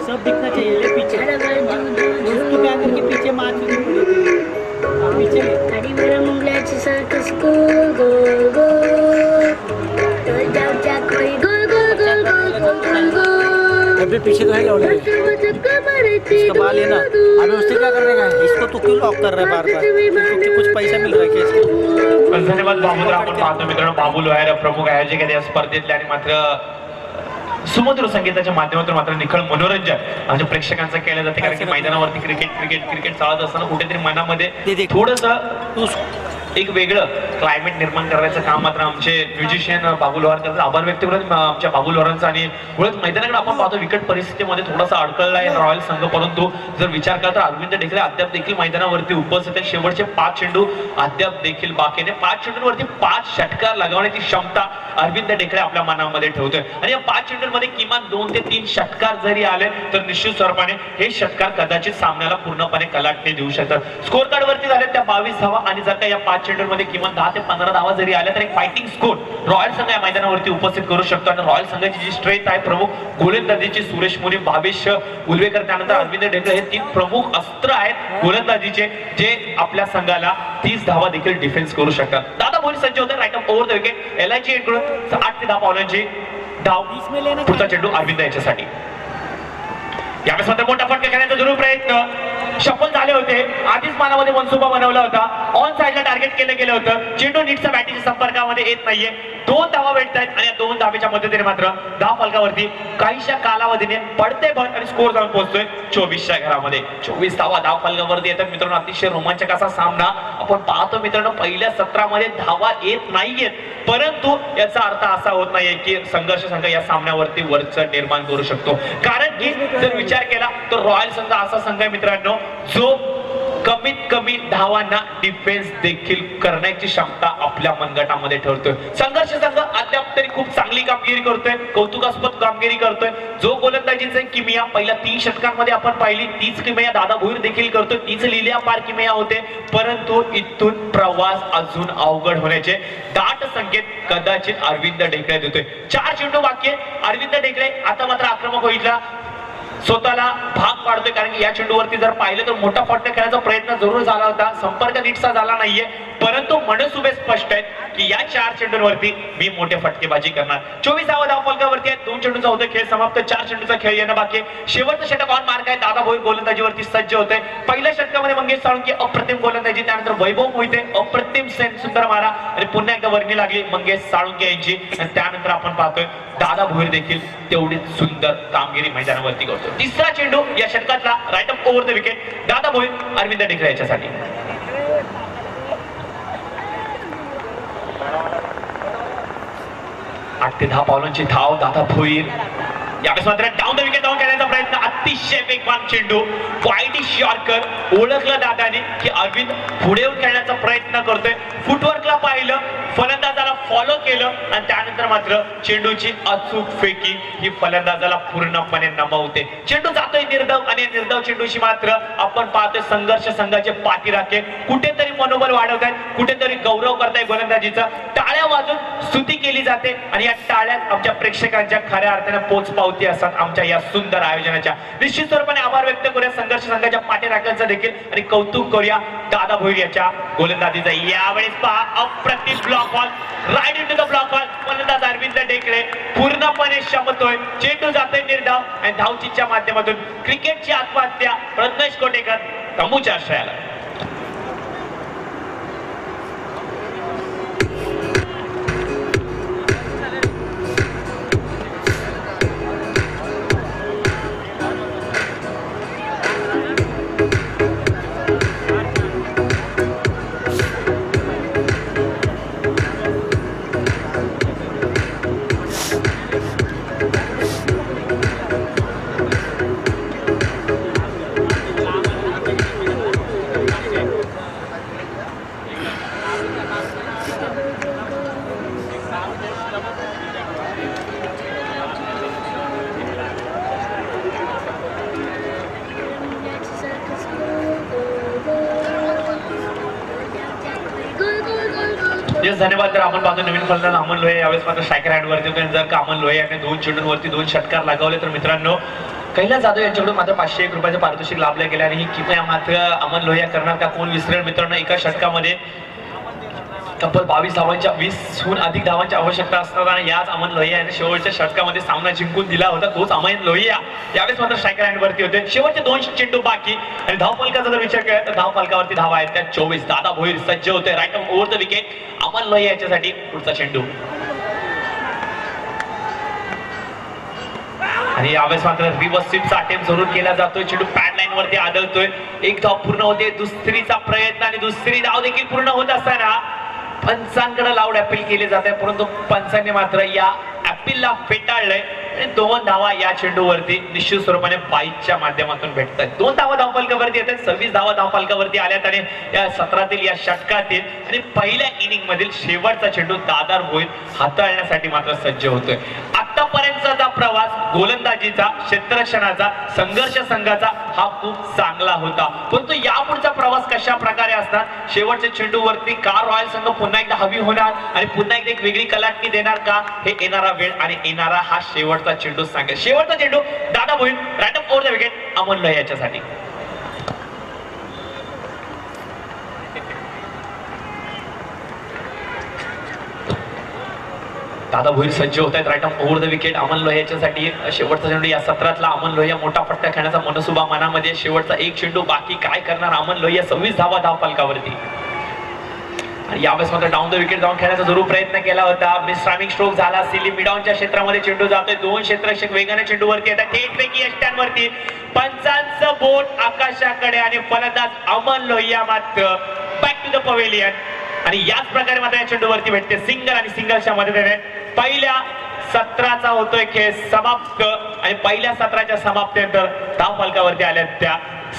सब दिखना चाहिए, ले पीछे उसको क्या करके पीछे मार चुकी पीछे अरे मेरा मुंगलाची सर्कस गोल गोल गोल गोल जाओ जा कोई गोल गोल गोल गोल गोल गोल अभी पीछे तो है इसका बाल है ना. अभी उससे क्या करने का है, इसको तो क्यों लॉक कर रहा है बार बार, कुछ पैसा मिल रहा है क्या इसको. धन्यवाद बाबूला. आपण पाहतो मित्रांनो बाबू लोहार प्रमुख आयोजक आहेत या स्पर्धेतले आणि मात्र सुमधुर संगीताच्या माध्यमातून मात्र निखळ मनोरंजन आमच्या प्रेक्षकांचं केलं जाते. कारण की मैदानावरती क्रिकेट चालत असताना कुठेतरी मनामध्ये थोडंसं एक वेगळं क्लायमेट निर्माण करायचं काम मात्र आमचे म्युझिशियन बाबू लोहार करतात. आभार व्यक्त करत आमच्या बाबू लोहारांचा. आणि मुळात मैदानाकडे आपण पाहतो विकट परिस्थितीमध्ये थोडासा अडकळला आहे रॉयल संघ, परंतु जर विचार करता अरविंद ढेकळे अद्याप देखील मैदानावरती उपस्थित आहे. शेवटचे 5 चेंडू अद्याप देखील बाकी आहे. 5 चेंडूंवरती 5 षटकार लगावण्याची क्षमता अरविंद ढेकळे आपल्या मनामध्ये ठेवतोय. आणि या 5 चेंडूंमध्ये किमान 2 ते 3 षटकार जरी आले तर निश्चित स्वरूपाने हे षटकार कदाचित सामन्याला पूर्णपणे कलाटणी देऊ शकतात. स्कोर कार्ड वरती झाले त्या 22 धावा. आणि जर का या 5 चेंडूंमध्ये किमान 10 ते 15 धावा जरी आल्या तर एक फायटिंग स्कोर रॉयल संघ या मैदानावरती उपस्थित करू शकतो. आणि रॉयल संघाची जी स्ट्रेंथ आहे प्रमुख गोलंदाजीची सुरेश मुनी, भावेश उलवेकर, त्यानंतर अरविंद ढेकळे हे 3 प्रमुख अस्त्र आहेत गोलंदाजीचे जे आपल्या संघाला 30 धावा देखील डिफेन्स करू शकतात. दादा भोईर सज्ज होते राईट अप ओव्हर द विकेट. एलआयची एंडकडून 8 ते 10 पावलांची धाव. पुढचा चेंडू अरविंद याच्यासाठी. यावेळेस मात्र मोठा फटका खेळण्याचा जरूर प्रयत्न सफल झाले होते. आधीच मनामध्ये मनसुबा बनवला होता. ऑन साइडला टार्गेट केलं गेलं होतं. चेंडू नीटच्या बॅटीच्या संपर्कामध्ये येत नाहीये. 2 धावा भेटतायत आणि या 2 धावेच्या मदतीने मात्र धाव फलकावरती काहीशा कालावधीने पडते बंद आणि स्कोर जाऊन पोहोचतोय 24च्या घरामध्ये. 24 धावा धाव फलकावरती येतात मित्रांनो. अतिशय रोमांचक असा सामना आपण पाहतो मित्रांनो. पहिल्या सत्रामध्ये धावा येत नाहीयेत, परंतु याचा अर्थ असा होत नाहीये की संघर्ष संघ या सामन्यावरती वरचढ निर्माण करू शकतो. कारण की जर विचार केला तर रॉयल संघ असा संघ आहे मित्रांनो जो कमीत कमी धावांना डिफेन्स देखील करण्याची क्षमता आपल्या मनगटामध्ये ठेवतोय. संघर्ष संघ अद्याप तरी खूप चांगली कामगिरी करतोय, कौतुकास्पद कामगिरी करतोय. जो गोलंदाजीचा किमया पहिल्या 3 षटकांमध्ये आपण पाहिली तीच किमया दादा भोईर देखील करतोय. तीच लिहिल्या पार किमया होते, परंतु इथून प्रवास अजून अवघड होण्याचे दाट संकेत कदाचित अरविंद ढेकळे देतोय. 4 चेंडू बाकी आहे. अरविंद ढेकळे आता मात्र आक्रमक होईला स्वतःला भाग पाडतोय. कारण की या चेंडूवरती जर पाहिलं तर मोठा फटका खेळण्याचा प्रयत्न जरूर झाला होता. संपर्क नीटचा झाला नाहीये, परंतु मनसुबे स्पष्ट आहेत की या 4 चेंडूंवरती मी मोठे फटकेबाजी करणार. 24 धाव फलकावरती आहेत. 2 चेंडूचा होता खेळ समाप्त. 4 चेंडूचा खेळ येणं बाकी आहे. शेवटचं षटक ऑन मार्क आहे. दादा भोईर गोलंदाजीवरती सज्ज होते. पहिल्या षटकामध्ये मंगेश साळुंके अप्रतिम गोलंदाजी, त्यानंतर वैभव मोहिते अप्रतिम सुंदर मारा आणि पुन्हा एकदा वर्णी लागली मंगेश साळुंके यांची. आणि त्यानंतर आपण पाहतोय दादा भोईर देखील तेवढीच सुंदर कामगिरी मैदानावरती करतो. तिसरा चेंडू या षटकातला राईट अप over the wicket. Dada Bhoir Arvind ढेकळे याच्यासाठी. 8 ते 10 पावलांची धाव दादा भोईर. यावेळेस मात्र डाऊन द विकेट डाऊन करण्याचा प्रयत्न. अतिशय वेगवान चेंडू वाईट शॉर्कर ओळखलं दादाने की अरविंद पुढे येऊन खेळण्याचा प्रयत्न करतोय. फुटवर्कला पाहिलं, फलंदाजाला फॉलो केलं आणि त्यानंतर मात्र चेंडूची अचूक फेकी ही फलंदाजाला पूर्णपणे नमवते. चेंडू जातोय निर्धाव आणि निर्धाव चेंडूशी मात्र आपण पाहतोय संघर्ष संघाचे पाठीराखे कुठेतरी मनोबल वाढवत आहेत, कुठेतरी गौरव करताय गोलंदाजीचा. टाळ्या वाजून स्तुती केली जाते आणि या टाळ्यात आमच्या प्रेक्षकांच्या खऱ्या अर्थाने पोच पावती असतात आमच्या या सुंदर आयोजनाच्या. निश्चित स्वरूपाने आभार व्यक्त करूया संघर्ष संघाच्या पाठीराख्यांचा देखील आणि कौतुक करूया दादा भोईर याच्या गोलंदाजीचा. यावेळेस पहा अप्रतिम block ball right into the block ball. फलंदाज अरविंद ढेकळे पूर्णपणे शमतोय. चेंडू जातोय निर्धाव आणि धावचीच्या माध्यमातून क्रिकेटची आत्महत्या प्रज्ञेश कोटेकर तंबूच्या आश्रयाला. धन्यवाद. तर आपण पाहतो नवीन फलंदाज अमन लोहे यावेळेस मात्र स्ट्रायकर हँडवरती होते. जर का अमन लोहे याने 2 चेंडूंवरती 2 षटकार लगावले तर मित्रांनो कैलास जाधव यांच्याकडून मात्र 501 रुपयाचे पारितोषिक लाभले गेले. आणि ही किमया मात्र अमन लोहे करणार का कोण विसरेल मित्रांनो. एका षटकामध्ये तब्बल 22 धावांच्या 20हून अधिक धावांची आवश्यकता असताना याच अमन लोहिया याने शेवटच्या षटकामध्ये सामना जिंकून दिला होता. तोच अमन लोहिया यावेळेस मात्र स्ट्रायकर हँडवरती होते. शेवटचे 2 चेंडू बाकी आणि धाव फलकाचा जर विचार केला तर धाव फलकावरती धावा आहेत त्या 24. दादा भोईर सज्ज होते right over the wicket. Aman Lohia याच्यासाठी पुढचा चेंडू. आणि यावेळेस मात्र रिव्हर्स स्वीपचा अटेम्प्ट जरूर केला जातोय. चेंडू पॅड लाईन वरती आदळतोय. एक धाव पूर्ण होते, दुसरीचा प्रयत्न आणि दुसरी धाव देखील पूर्ण होत असताना पंचांकडे लाऊड अपील केले जाते, परंतु पंचांनी मात्र या अपीलला फेटाळलंय आणि 2 धावा या चेंडूवरती निश्चित स्वरूपाने बाईकच्या माध्यमातून भेटत आहेत. 2 धावा धावफलकावरती येतात, 26 धावा धावफलकावरती आल्यात आणि या सत्रातील या षटकातील आणि पहिल्या इनिंग मधील शेवटचा चेंडू दादार भोईर हाताळण्यासाठी मात्र सज्ज होतोय. आतापर्यंतचा प्रवास गोलंदाजीचा, क्षेत्ररक्षणाचा, संघर्ष संघाचा हा खूप चांगला होता, परंतु यापुढचा प्रवास कशा प्रकारे असणार, शेवटच्या चेंडूवरती का रॉयल संघ पुन्हा एकदा हवी होणार आणि पुन्हा एकदा एक वेगळी कलाटणी देणार का, हे येणारा वेळ आणि येणारा हा शेवटचा चेंडू सांगेल. शेवटचा चेंडू Dada Bhoir, random over the wicket Aman Lohia याच्यासाठी. दादा भोईर सज्ज होत आहेत. Right over the wicket Aman Lohia याच्यासाठी. शेवटचा चेंडू या सत्रातला अमन लोहिया मोठा फटका खेळण्याचा मनसुबा मनामध्ये. शेवटचा एक चेंडू बाकी, काय करणार अमन लोहिया. 26 धावा धावफलकावरती. यावेळेस मात्र डाऊन द विकेट जाऊन खेळण्याचा जरूर प्रयत्न केला होता. मिसरामिंग स्ट्रोक झाला. सिली मिडॉनच्या क्षेत्रामध्ये चेंडू जातोय. 2 क्षेत्ररक्षक वेगाने चेंडूवरती येतात. थेटपैकी यष्ट्यांवरती पंचांचं बोट आकाशाकडे आणि फलंदाज अमन लोहिया मात्र बॅक टू द पवेलियन. आणि याच प्रकारे मात्र या चेंडूवरती भेटते सिंगल आणि सिंगलच्या मदतीने पहिल्या सत्राचा होतोय खेळ समाप्त. आणि पहिल्या सत्राच्या समाप्तीनंतर धावफलकावरती आल्या त्या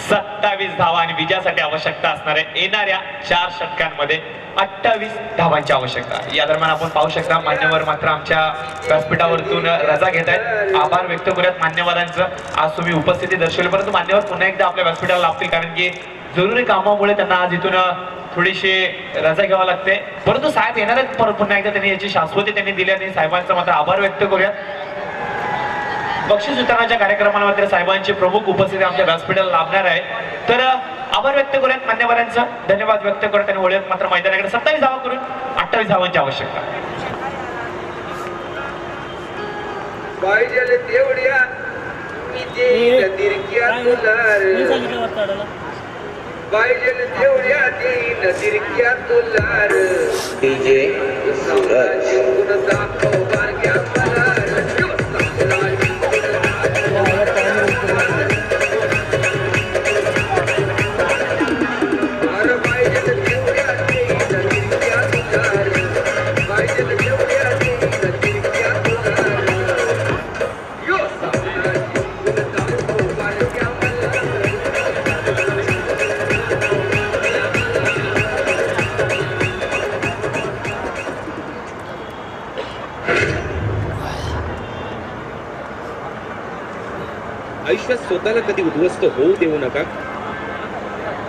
27 धावा आणि विजयासाठी आवश्यकता असणार आहे येणाऱ्या 4 षटकांमध्ये 28 धावांची आवश्यकता. या दरम्यान आपण पाहू शकता मान्यवर मात्र आमच्या व्यासपीठावरतून रजा घेत आहेत. आभार व्यक्त करूयात मान्यवरांचं. आज तुम्ही उपस्थिती दर्शवली, परंतु मान्यवर पुन्हा एकदा आपल्या व्यासपीठाला लाभतील, कारण की जरुरी कामामुळे त्यांना आज इथून थोडीशी रजा घ्यावी लागते. परंतु साहेब येणार आहेत पुन्हा एकदा, त्यांनी याची शाश्वती त्यांनी दिली आणि साहेबांचा मात्र आभार व्यक्त करूयात. बक्षीस वितरणाच्या कार्यक्रमाला मात्र साहेबांची प्रमुख उपस्थिती आमच्या व्यासपीठाला लाभणार आहे. तर आभार व्यक्त करूयात मान्यवरांचा, धन्यवाद व्यक्त करत आणि वळूयात मात्र मैदानाकडे. 27 धावा करून 28 धावांची आवश्यकता. पाहिजे तेवढ्या मी देईल तिरक्या तुलार, पाहिजे तेवढ्या देईल तिरक्या तुलार. डीजे सूरज दाखव बारक्या मलार. आयुष्यात स्वतःला कधी उद्ध्वस्त होऊ देऊ नका,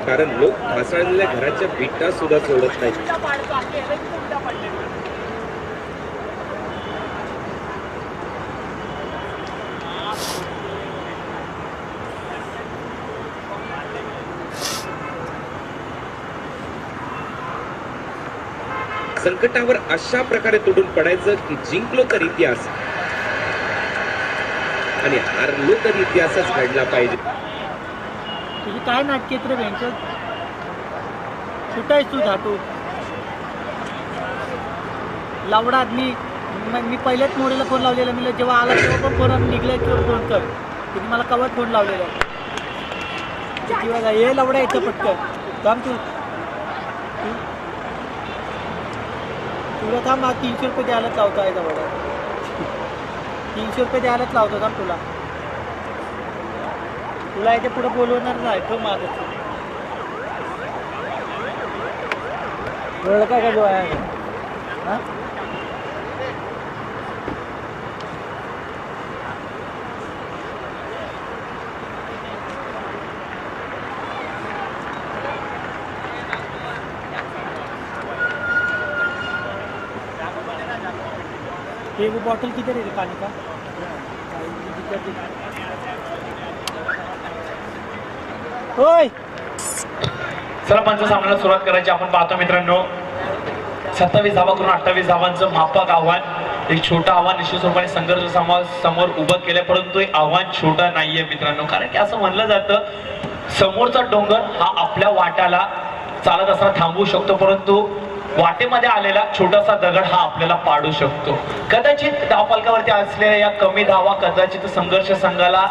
कारण लोक ढासळलेल्या घराच्या विटा सुद्धा सोडत नाही. संकटावर अशा प्रकारे तुटून पडायचं की जिंकलो तर इतिहास आणि हारलो तर इतिहासच घडला पाहिजे. तुझी काय नाटके रे बँकेत, कुठायस तू धाटू लावडा आदमी. मी पहिल्याच मोडीला फोन लावलेला, मी जेव्हा आला तेव्हा पण फोन निघला किंवा फोन कर, तिने मला कवर फोन लावलेला. किंवा हे लावडा येतं पटकन थांब तू, तुला थांब. 300 रुपये द्यायलाच लावतो आहे जवळ, 300 रुपये द्यायलाच लावतो थांब तुला. तुला याच्या पुढे बोलवणार नाही तो माझं काय का जो आहे. हां एक बॉटल किती रे पाणी का. होय चला पंच सामन्याला सुरुवात करायची. आपण पाहतो मित्रांनो 27 धावा करून 28 धावांचं माफक आव्हान. एक छोटं आव्हान निश्चित स्वरूपाने संघर्ष समोर उभं केलंय, परंतु एक आव्हान छोटं नाहीये मित्रांनो, कारण की असं म्हणलं जातं समोरचा डोंगर हा आपल्या वाट्याला चालत असताना थांबवू शकतो, परंतु वाटेमध्ये आलेला छोटासा दगड हा आपल्याला पाडू शकतो. कदाचित धावफलकावरती असलेल्या या कमी धावा कदाचित संघर्ष संघाला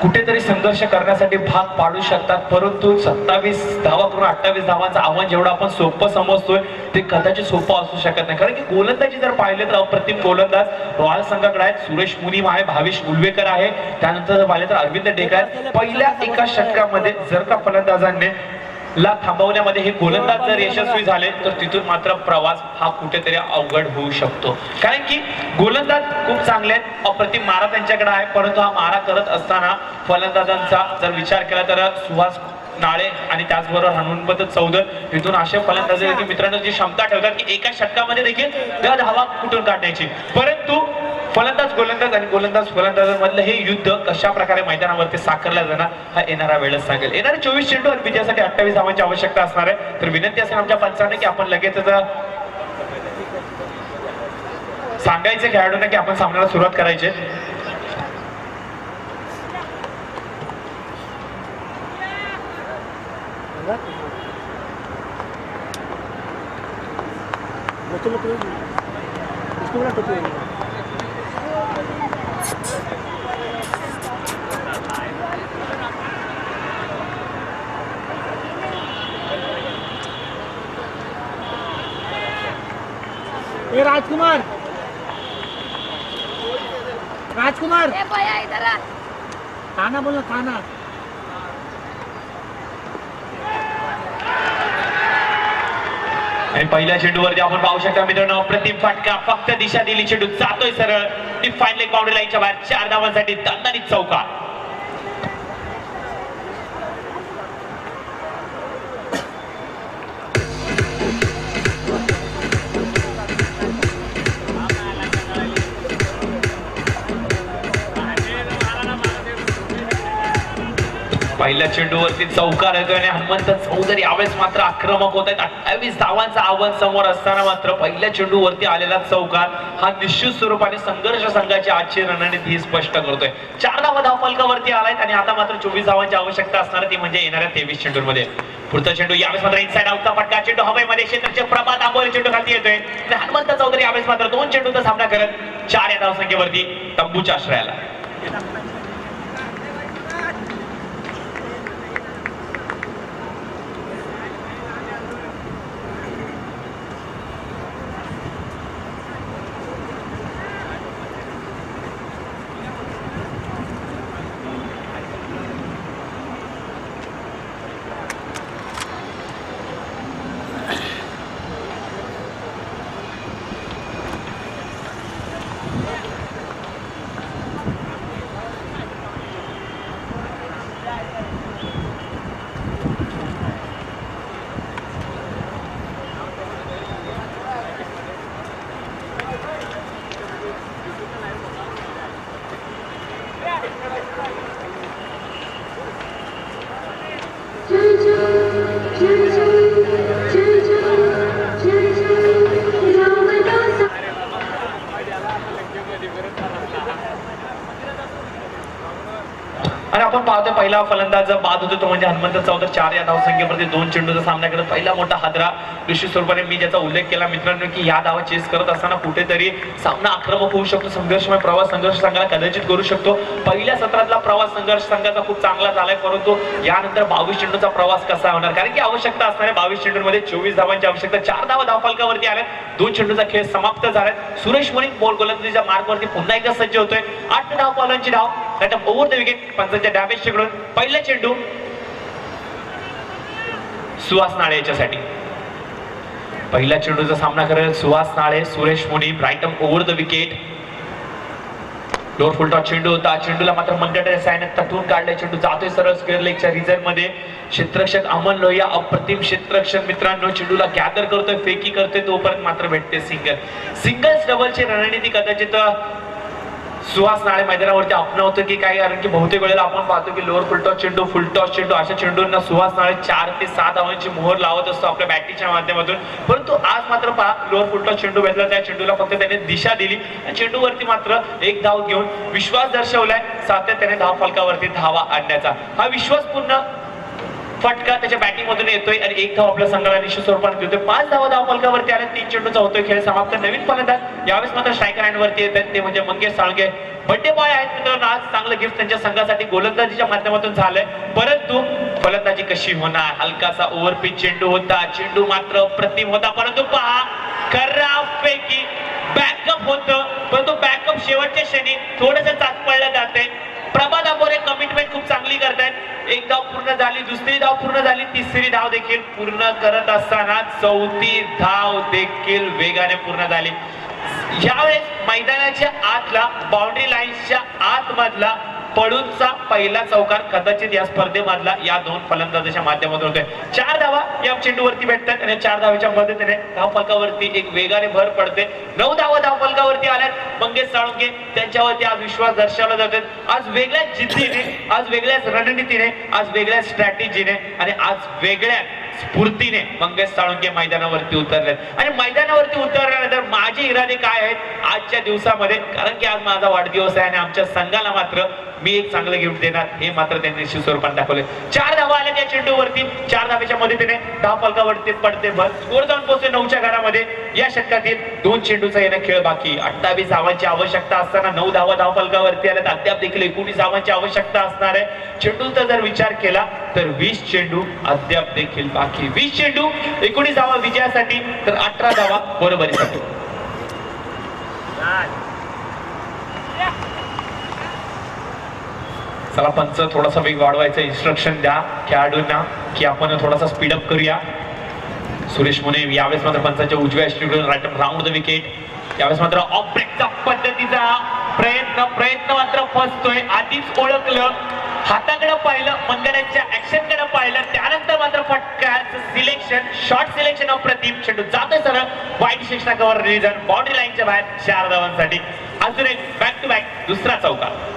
कुठेतरी संघर्ष करण्यासाठी भाग पाडू शकतात, परंतु 27 धावा करून 28 धावांचं आव्हान जेवढं आपण सोपं समजतोय ते कदाचित सोपं असू शकत नाही. कारण की गोलंदाजी जर पाहिले तर अप्रतिम गोलंदाज रॉयल संघाकडे आहेत. सुरेश मुनीम आहे, भावेश उलवेकर आहे, त्यानंतर जर पाहिले तर अरविंद डेका आहे. पहिल्या एका षटकामध्ये जर का फलंदाजांनी ला थांबवण्यामध्ये हे गोलंदाज जर यशस्वी झाले तर तिथून मात्र प्रवास हा कुठेतरी अवघड होऊ शकतो. कारण की गोलंदाज खूप चांगले आहेत, अप्रतिम मारा त्यांच्याकडे आहे, परंतु हा मारा करत असताना फलंदाजांचा जर विचार केला तर सुहास नाळे आणि त्याचबरोबर हनुमंत चौधरी इथून असे फलंदाज की मित्रांनो जी क्षमता ठेवतात की एका षटकामध्ये देखील त्या धावा कुठून काढण्याची, परंतु फलंदाज गोलंदाज आणि गोलंदाज फलंदाजांमधलं हे युद्ध कशा प्रकारे मैदानावरती साकारलं जाणार हा येणारा वेळच सांगेल. येणारे 24 चेंडू आणि विजयासाठी 28 धावांची आवश्यकता असणार आहे. तर विनंती असेल आमच्या पंचांना की आपण लगेचच सांगायचं खेळाडूंना की आपण सामन्याला सुरुवात करायची. राजकुमार राजकुमार खाना बोल ना खाना. आणि पहिल्या चेंडूवरती आपण पाहू शकता मित्रांनो अप्रतिम फटका, फक्त दिशा दिली, चेंडू जातोय सरळ डिफाईन लेग बाउंड्री लाईनच्या बाहेर. 4 धावांसाठी दणदणीत चौकार. पहिल्या चेंडूवरती चौकार येतोय आणि हनुमंत चौधरी यावेळेस मात्र आक्रमक होत आहेत. 28 धावांचं आव्हान समोर असताना मात्र पहिल्या चेंडूवरती आलेला चौकार हा निश्चित स्वरूपाने संघर्ष संघाची आजची रणनीती ही स्पष्ट करतोय. 4 धावा धावफलकावरती आलायत आणि आता मात्र 24 धावांची आवश्यकता असणार ती म्हणजे येणाऱ्या 23 चेंडूमध्ये. पुढचा चेंडू यावेळेस मात्र इनसाइड आउटचा फटका, चेंडू हवेमध्ये क्षेत्रचे प्रभात आंबोली चेंडू खाली येतोय आणि हनुमंत चौधरी यावेळेस मात्र 2 चेंडूचा सामना करत 4 या धावसंख्येवरती तंबूच्या आश्रयाला. आणि आपण पाहतोय पहिला फलंदाज बाद होतो तो म्हणजे हनुमंत चौधरी. 4 या धावसंख्येवरती 2 चेंडूचा सामना करत पहिला मोठा हादरा. निश्चित स्वरूपाने मी ज्याचा उल्लेख केला मित्रांनो की या धावा चेस करत असताना कुठेतरी सामना आक्रमक होऊ शकतो, संघर्षमय प्रवास संघर्ष संघाला कदाचित करू शकतो. पहिल्या सत्रातला प्रवास संघर्ष संघाचा खूप चांगला झालाय, परंतु यानंतर 22 चेंडूचा प्रवास कसा होणार, कारण की आवश्यकता असणारे 22 चेंडूमध्ये 24 धावांची आवश्यकता. 4 धावा धावफलकावरती आल्या, 2 चेंडूचा खेळ समाप्त झालाय. सुरेश मुनीम बॉल गोलंदाजीच्या मार्कवरती पुन्हा एकदा सज्ज होतोय. 8 धावफलकांची धाव ओव्हर द विकेट पंचांच्या डॅमेज कडून. पहिला चेंडू सुहास नाळे याच्यासाठी. पहिल्या चेंडूचा सामना करेल Suhas Nale. Suresh Munim right arm over the wicket. Lower full toss चेंडू होता, चेंडूला मात्र मंडळ सायने तटून काढलाय. चेंडू जातोय सरळ स्क्वेअर लेगच्या रिझर्व मध्ये. क्षेत्ररक्षक अमन लोहिया अप्रतिम क्षेत्ररक्षक मित्रांनो चेंडूला गॅदर करतोय, फेकी करतोय, तोपर्यंत मात्र भेटते सिंगल. सिंगल्स डबलची रणनीती कदाचित सुहास नाळे मैदानावरती अपनावतो की काय, कारण की बहुतेक वेळेला आपण पाहतो की लोअर फुलटॉस चेंडू फुलटॉस चेंडू अशा चेंडूंना सुहास नाळे 4 ते 7 धावांची मोहर लावत असतो आपल्या बॅटिंगच्या माध्यमातून. परंतु आज मात्र लोअर फुलटॉस चेंडू भेटला, त्या चेंडूला फक्त त्याने दिशा दिली आणि चेंडूवरती मात्र 1 धाव घेऊन विश्वास दर्शवलाय सातत्याने धाव फलकावरती धावा आणण्याचा. हा विश्वासपूर्ण फटका त्याच्या बॅटिंग मधून येतोय आणि एक धाव आपल्या संघाला निश्चित स्वरूपाने देतोय. 5 धावा धावफलकावरती आल्या, 3 चेंडूचा होतोय खेळ समाप्त. नवीन फलंदाज यावेळेस मात्र स्ट्रायकर हँड वरती येत आहेत, ते म्हणजे मंगेश साळुंखे. बड्डे बॉय आहेत मित्रांनो, आज चांगलं गिफ्ट त्यांच्या संघासाठी गोलंदाजीच्या माध्यमातून झालंय. परंतु फलंदाजी कशी होणार, हलकासा ओव्हरपिच चेंडू होता, चेंडू मात्र अप्रतिम होता. परंतु पहा खराबपैकी बॅकअप होतं, परंतु बॅकअप शेवटच्या क्षणी थोडंसं चाच पडलं जाते. प्रभात आंबोरे कमिटमेंट खूप चांगली करतायत. एक धाव पूर्ण झाली, दुसरी धाव पूर्ण झाली, तिसरी धाव देखील पूर्ण करत असताना चौथी धाव देखील वेगाने पूर्ण झाली. यावेळेस मैदानाच्या आतला बाउंड्री लाईन्सच्या आतमधला पळूनचा पहिला चौकार कदाचित या स्पर्धेमधला या दोन फलंदाजाच्या माध्यमातून होतोय. 4 धावा या चेंडूवरती भेटतात आणि 4 धावेच्या मदतीने धावफलकावरती एक वेगाने भर पडते. 9 धावा धावफलकावरती आल्यात. मंगेश साळुंखे त्यांच्यावरती आज विश्वास दर्शवला जातो. आज वेगळ्याच जिद्दीने, आज वेगळ्याच रणनीतीने, आज वेगळ्याच स्ट्रॅटेजीने आणि आज वेगळ्या स्फूर्तीने मंगेश साळुंखे मैदानावरती उतरलेत आणि मैदानावरती उतरल्यानंतर माझे इरादे काय आहेत आजच्या दिवसामध्ये, कारण की आज माझा वाढदिवस आहे आणि आमच्या संघाला मात्र मी एक चांगलं गिफ्ट देणार हे मात्र त्यांनी निश्चित स्वरूपात दाखवले. 4 धावा आल्या त्या चेंडूवरती, 4 धावेच्या मदतीने धावफलकावरती पडते भर. स्कोर जाऊन पोहोचते 9च्या घरामध्ये. या षटकातील 2 चेंडूचा येणं खेळ बाकी. 28 धावांची आवश्यकता असताना 9 धावा धावफलकावरती आल्यात. अद्याप देखील 19 धावांची आवश्यकता असणार आहे. चेंडूचा जर विचार केला तर 20 चेंडू अद्याप देखील बाकी. 20 चेंडू, 19 धावा विजयासाठी, तर 18 धावा बरोबरीसाठी. चला पंच थोडासा वेग वाढवायचा इन्स्ट्रक्शन द्या खेळाडूंना की आपण थोडासा स्पीडअप करूया. सुरेश मुने यावेळेस मात्र पंचाच्या उजव्या स्ट्रीटवरून राऊंड द विकेट. यावेळेस मात्र ऑफ ब्रेकचा पद्धतीचा प्रयत्न मात्र फसतोय. आधीच ओळखलं, हाताकडे पाहिलं, मंगळाच्या ऍक्शन कडे पाहिलं, त्यानंतर मात्र फटक्याचं सिलेक्शन, शॉर्ट सिलेक्शन अप्रतिम. चेंडू जातोय सरळ वाईट सेक्शनावर रिलीजन, बाउंड्री लाईनच्या बाहेर 4 धावांसाठी. अजून एक बॅक टू बॅक दुसरा चौकार.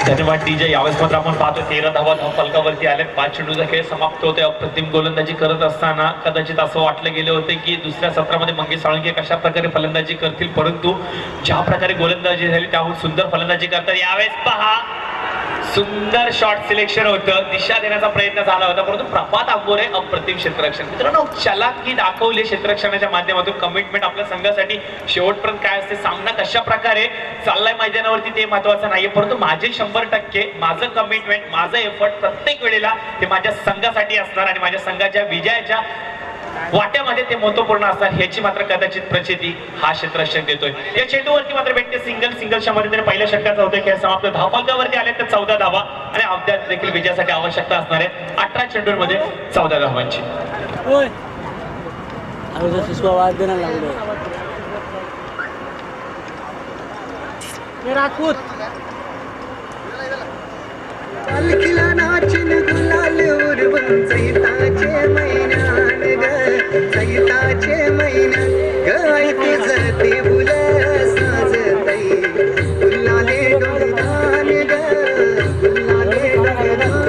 धन्यवाद डीजे. यावेळेस मात्र आपण पाहतो 13 धावा धावफलकावरती आले. 5 चेंडूचा खेळ समाप्त होतोय. अप्रतिम गोलंदाजी करत असताना कदाचित असं वाटलं गेले होते की दुसऱ्या सत्रामध्ये मंगेश साळुंखे कशा प्रकारे फलंदाजी करतील, परंतु ज्या प्रकारे गोलंदाजी झाली त्याहून सुंदर फलंदाजी करतात. यावेळेस पहा सुंदर शॉर्ट सिलेक्शन होतं, दिशा देण्याचा प्रयत्न झाला होता, परंतु प्रभात आंबोरे अप्रतिम क्षेत्ररक्षण. मित्रांनो चलाकी दाखवली क्षेत्ररक्षणाच्या माध्यमातून. कमिटमेंट आपल्या संघासाठी शेवटपर्यंत काय असते, सामना कशा प्रकारे चाललाय मैदानावरती ते महत्वाचं नाहीये, परंतु माझे 100% माझं कमिटमेंट, माझं एफर्ट प्रत्येक वेळेला ते माझ्या संघासाठी असणार आणि माझ्या संघाच्या विजयाच्या वाट्यामध्ये ते महत्वपूर्ण असणार ह्याची मात्र कदाचित प्रचिती हा क्षेत्ररक्षक देतोय. या चेंडूवरती मात्र भेटते सिंगलच्या मदतीने पहिल्या षटकाचा होतोय खेळ समाप्त. धावफलकावरती आले तर 14 धावा आणि अद्याप देखील विजयासाठी आवश्यकता असणार आहे 18 चेंडूंमध्ये 14 धावांची. राजपूत पालखीला नाचिन गुलाल उडवून चैताचे मैनान ग, चैताचे मैनान ग, ऐकू जळते फुल साजतई, गुलाले डोलदान ग, गुलाले डोलदान.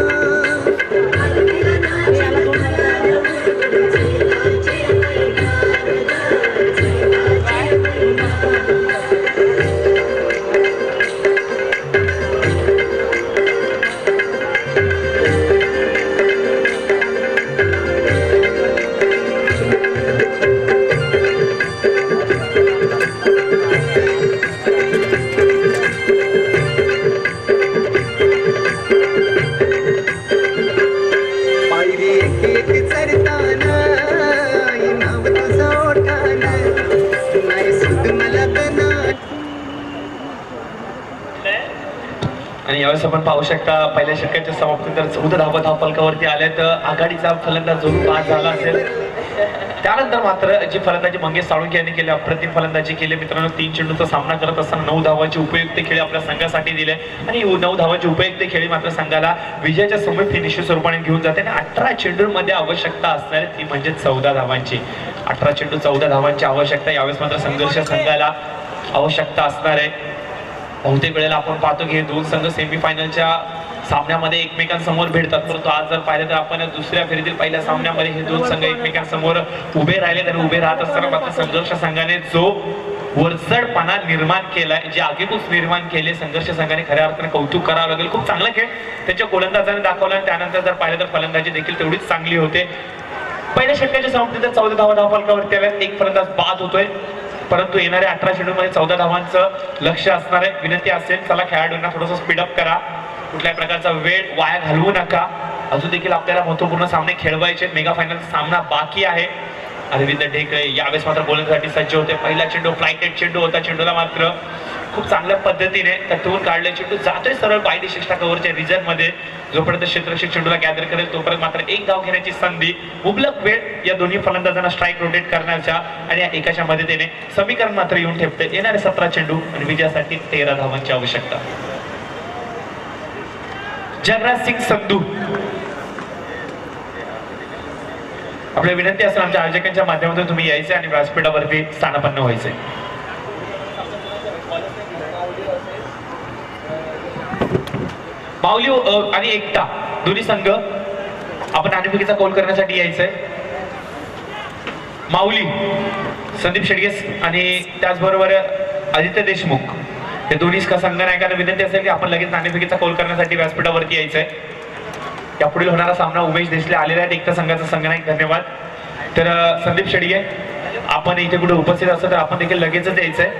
आणि यावेळेस आपण पाहू शकता पहिल्या षटकाच्या समाप्तीनंतर 14 धावा धावफलकावरती आल्या. तर आघाडीचा फलंदाज जरूर बाद झाला असेल. त्यानंतर मात्र जी फलंदाजी मंगेश साळुंखे यांनी केली, अप्रतिम फलंदाजी केली. मित्रांनो 3 चेंडूचा सामना करत असताना 9 धावांची उपयुक्त खेळी आपल्या संघासाठी दिले आणि 9 धावांची उपयुक्त खेळी मात्र संघाला विजयाच्या समोर निश्चित स्वरूपाने घेऊन जाते. आणि 18 चेंडूंमध्ये आवश्यकता असणार ती म्हणजे 14 धावांची. 18 चेंडू 14 धावांची आवश्यकता. यावेळेस मात्र संघर्ष संघाला आवश्यकता असणार आहे. बहुतेक वेळेला आपण पाहतो की हे दोन संघ सेमीफायनलच्या सामन्यामध्ये एकमेकांसमोर भेटतात, परंतु आज जर पाहिलं तर आपण दुसऱ्या फेरीतील पहिल्या सामन्यामध्ये हे दोन संघ एकमेकांसमोर उभे राहिले आणि उभे राहत असताना मात्र संघर्ष संघाने जो वरचढपणा निर्माण केलाय, जे आगेकूच निर्माण केले संघर्ष संघाने खऱ्या अर्थाने कौतुक करावं लागेल. खूप चांगला खेळ त्यांच्या गोलंदाजाने दाखवला आणि त्यानंतर जर पाहिलं तर फलंदाजी देखील तेवढीच चांगली होते. पहिल्या षटकाच्या समाप्तीत 14 धावा धावफलकावरती आल्यात, एक फलंदाज बाद होतोय, परंतु येणाऱ्या 18 चेंडूमध्ये 14 धावांचं लक्ष असणार आहे. विनंती असेल चला खेळाडूंना थोडंसं स्पीडअप करा, कुठल्याही प्रकारचा वेळ वाया घालवू नका. अजून देखील आपल्याला महत्वपूर्ण सामने खेळवायचे. मेगा फायनलचा सामना बाकी आहे. अरविंद ढेकळे यावेळेस मात्र बॉलिंगसाठी सज्ज होते. पहिला चेंडू फ्लायटेड चेंडू होता, चेंडूला मात्र खूप चांगल्या पद्धतीने तटवून काढले. चेंडू जातोय सरळ बायडी शिक्षा कव्हरच्या रिजन मध्ये. जोपर्यंत क्षेत्ररक्षक चेंडूला गॅदर करेल तोपर्यंत मात्र एक धाव घेण्याची संधी, मुबलक वेळ या दोन्ही फलंदाजांना स्ट्राईक रोटेट करण्याच्या आणि या एकाच्या मदतीने समीकरण मात्र येऊन ठेपते. येणारे 17 चेंडू आणि विजयासाठी 13 धावांची आवश्यकता. जगराज सिंग संधू, आपल्या विनंती असेल आमच्या आयोजकांच्या माध्यमातून तुम्ही यायचे आणि व्यासपीठावरती स्थानापन्न व्हायचे. माऊली आणि एकटा दोन्ही संघ आपण नाणेफेकीचा कौल करण्यासाठी यायचंय. माऊली संदीप शेडगे आणि त्याचबरोबर आदित्य देशमुख हे दोन्ही संघनायकांना विनंती असेल की आपण लगेच नाणेफेकीचा कौल करण्यासाठी व्यासपीठावरती यायचंय. यापुढील होणारा सामना उमेश देशले आलेला आहे एकता संघाचा संघनायक. धन्यवाद. तर संदीप शेडगे आपण इथे कुठे उपस्थित असतो तर आपण देखील लगेचच यायचंय.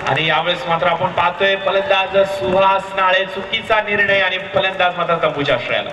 आणि यावेळेस मात्र आपण पाहतोय फलंदाज सुहास नाळे, चुकीचा निर्णय आणि फलंदाज मात्र तंबूच्या आश्रयाला.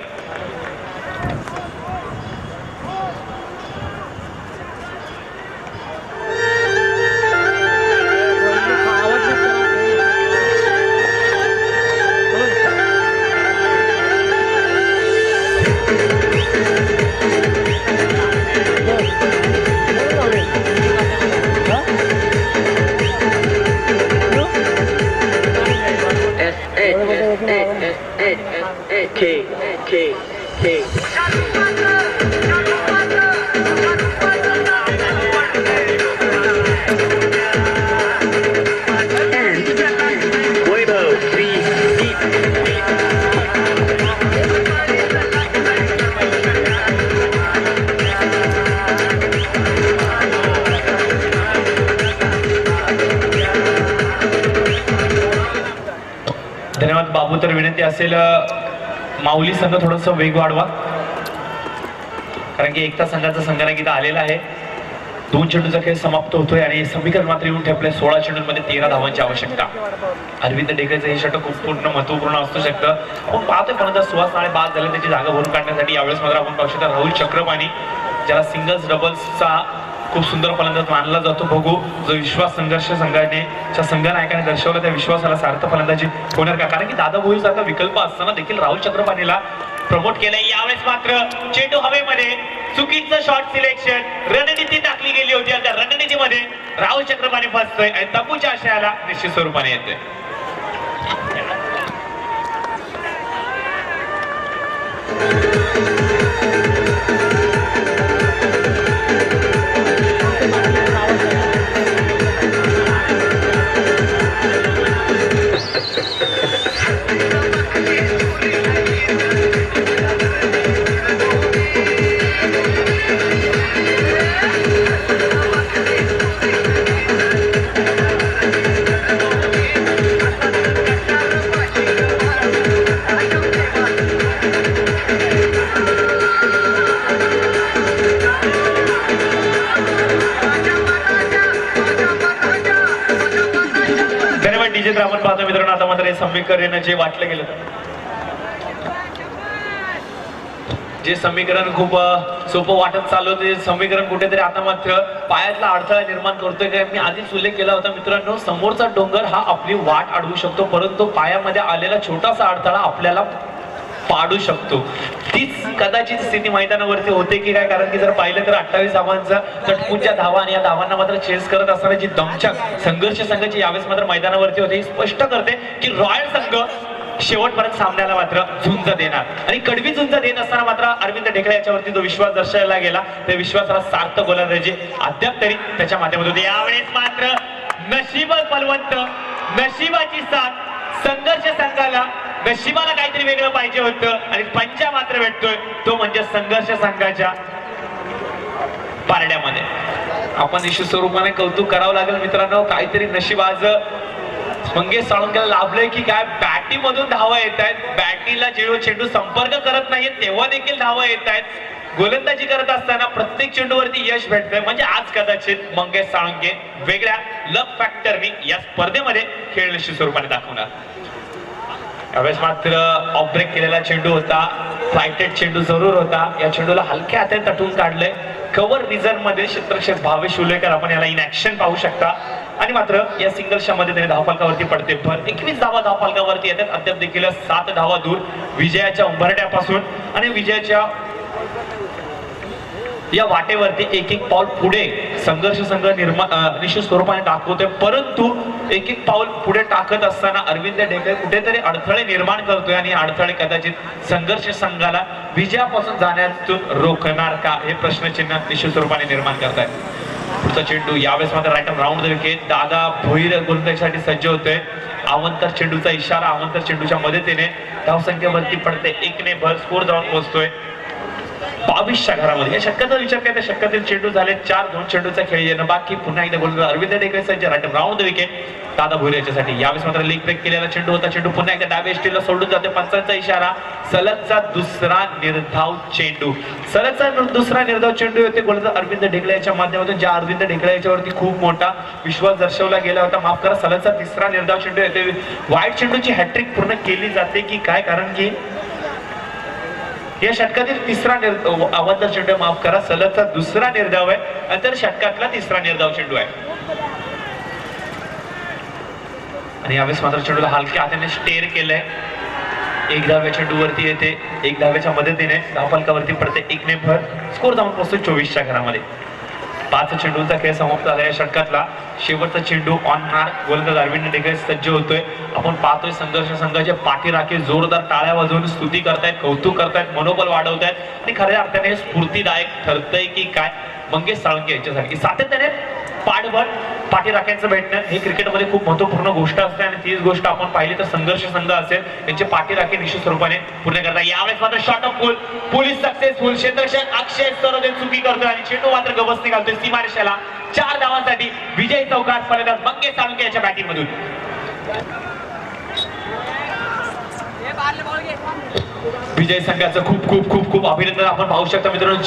धन्यवाद बाबू. तर विनंती असेल माऊली संघ थोडस वेग वाढवा, कारण की एकता संघाचा संघनायक इथं आलेला आहे. 2 चेंडूचा खेळ समाप्त होतोय आणि समीकरण मात्र येऊन ठेपले. 16 चेंडूंमध्ये 13 धावांची आवश्यकता. अरविंद ढेकळेचं हे षटक खूप पूर्ण महत्वपूर्ण असू शकतं. आपण पाहतोय फलंदाज सुहास नाळे बाद झाले, त्याची जागा भरून काढण्यासाठी यावेळेस मात्र आपण पाहू शकता राहुल चक्रपाणी, ज्याला सिंगल्स डबल्सचा खूप सुंदर फलंदाज मानला जातो. बघू जो विश्वास संघर्ष संघाने संघनायकाने दर्शवला त्या विश्वासाला सार्थ फलंदाजी होणार का, कारण की दादा भोई सारखा विकल्प असताना देखील राहुल चक्रपाणीला प्रमोट केलंय. यावेळेस मात्र चेंडू हवेमध्ये, चुकीचं शॉट सिलेक्शन, रणनीती टाकली गेली होती. त्या रणनीतीमध्ये राहुल चक्रपाणी फसतोय आणि तंबूच्या आशयाला निश्चित स्वरूपाने येतोय. आपण पाहतो मित्रांनो, आता मात्र हे समीकरण जे वाटलं गेलं, जे समीकरण खूप सोपं वाटत चालू होते, समीकरण कुठेतरी आता मात्र पायातला अडथळा निर्माण करतोय. काय मी आधीच उल्लेख केला होता मित्रांनो, समोरचा डोंगर हा आपली वाट अडवू शकतो, परंतु पायामध्ये आलेला छोटासा अडथळा आपल्याला पाडू शकतो. तीच कदाचित स्थिती मैदानावरती होते की काय, कारण की जर पाहिलं तर 28 धावांचा चटपूच्या धावा आणि या धावांना मात्र चेस करत असताना जी दमछाक संघर्ष संघाची यावेळेस मात्र मैदानावरती होते, ही स्पष्ट करते की रॉयल संघ शेवटपर्यंत सामन्याला मात्र झुंज देणार. आणि कडवी झुंज देत असताना मात्र अरविंद ढेकळे याच्यावरती जो विश्वास दर्शवला गेला, त्या विश्वासाला सार्थ गोलंदाजी अद्याप तरी त्याच्या माध्यमातून होते. यावेळेस मात्र नशीब बलवंत, नशिबाची साथ संघर्ष संघाला नशिबाला काहीतरी वेगळं पाहिजे होतं आणि पंजा मात्र भेटतोय तो म्हणजे संघर्ष संघाच्या पारड्यामध्ये. आपण निश्चित स्वरूपाने कौतुक करावं लागेल मित्रांनो. काहीतरी नशीब आज मंगेश साळुंकेला लाभलंय की काय. बॅटी मधून धावा येत आहेत, बॅटीला जेव्हा चेंडू संपर्क करत नाहीये तेव्हा देखील धावा येत आहेत. गोलंदाजी करत असताना प्रत्येक चेंडूवरती यश भेटतंय. म्हणजे आज कदाचित मंगेश साळुंके वेगळ्या लक फॅक्टरनी या स्पर्धेमध्ये खेळ निश्चित स्वरूपाने दाखवणार. यावेळेस मात्र ऑफ ब्रेक केलेला चेंडू होता, फ्लायटेड चेंडू जरूर होता. या चेंडूला हलक्या हाताने तटून काढलंय. कव्हर रिझर्व मध्ये क्षेत्ररक्षक भावेश उल्लेकर आपण याला इन ऍक्शन पाहू शकता. आणि मात्र या सिंगल मध्ये त्याने धावफलकावरती पडते भर. 21 धावा धावफलकावरती येतात. अद्याप देखील 7 धावा दूर विजयाच्या उंबरठ्यापासून आणि विजयाच्या या वाटेवरती एक एक पाऊल पुढे संघर्ष संघ निश्चित स्वरूपाने दाखवतोय. परंतु एक एक पाऊल पुढे टाकत असताना अरविंद ढेकळे कुठेतरी अडथळे निर्माण करतोय आणि अडथळे कदाचित संघर्ष संघाला विजयापासून जाण्यातून रोखणार का हे प्रश्नचिन्ह निश्चित स्वरूपाने निर्माण करताय. पुढचा चेंडू यावेळेस मात्र right round wicket. Dada Bhoir गोलंदाजीसाठी सज्ज होतोय. अवंतर चेंडूचा इशारा. अवंतर चेंडूच्या मदतीने धावसंख्येवरती पडते 1 ने भर. स्कोर जाऊन पोहोचतोय 22च्या घरामध्ये. या षटकाचा विचार केला तर षटकातील चेंडू झाले 4. 2 चेंडूचा खेळ येणं बाकी. पुन्हा एकदा गोलंदाज अरविंद ढेकळे सज्ज. Right round wicket Dada Bhoir याच्यासाठी. यावेळेस मात्र लीग ब्रेक केलेला चेंडू होता. चेंडू पुन्हा एकदा डाव्या एसटीला सोडून जाते. पंचांचा इशारा. सलगचा दुसरा निर्धाव चेंडू. सलगचा दुसरा निर्धाव चेंडू होते गोलंदाज अरविंद ढेकळे याच्या माध्यमातून. ज्या अरविंद ढेकळे याच्यावरती खूप मोठा विश्वास दर्शवला गेला होता. माफ करा, सलगचा तिसरा निर्धाव चेंडू येते. वाईट चेंडूची हॅट्रिक पूर्ण केली जाते की काय, कारण की या षटकातील तिसरा अवंतर चेंडू, माफ करा, सलगचा दुसरा निर्धाव आहे तर षटकातला तिसरा निर्धाव चेंडू आहे. आणि यावेळेस मात्र चेंडूला हलक्या हाताने स्टेअर केलंय. 1 धाव्या चेंडूवरती येते. 1 धाव्याच्या मदतीने धावफलकावरती पडते 1 ने भर. स्कोर जाऊन पोहोचतो 24च्या घरामध्ये. 5 चेंडूंचा खेळ समाप्त झाला. या षटकातला शेवटचा चेंडू ऑन मार्क. गोलंदाज अरविंद ढेकळे सज्ज होतोय. आपण पाहतोय संघर्ष संघाचे पाठीराखे जोरदार टाळ्या वाजवून स्तुती करतायत, कौतुक करतायत, मनोबल वाढवतायत आणि खऱ्या अर्थाने स्फूर्तीदायक ठरतंय की काय मंगेश साळुंके यांच्यासाठी. सातत्याने पाठबळ पाठीराख्यांचं भेटणं हे क्रिकेटमध्ये खूप महत्वपूर्ण गोष्ट असते आणि तीच गोष्ट आपण पाहिली तर संघर्ष संघ असेल त्यांचे पाठीराखे निश्चित स्वरूपाने पूर्ण करतात. यावेळेस मात्र shot off goal. Police successful. क्षेत्ररक्षक अक्षय सरोदे चुकी करतोय आणि चेंडू मात्र गवसणी घालतोय सीमारेषेला. 4 धावांसाठी विजय चौकात फलंदाज मंगेश साळुंके याच्या बॅटिंग मधून. विजय संघाचं खूप खूप खूप खूप अभिनंदन. आपण पाहू शकता मित्रांनो.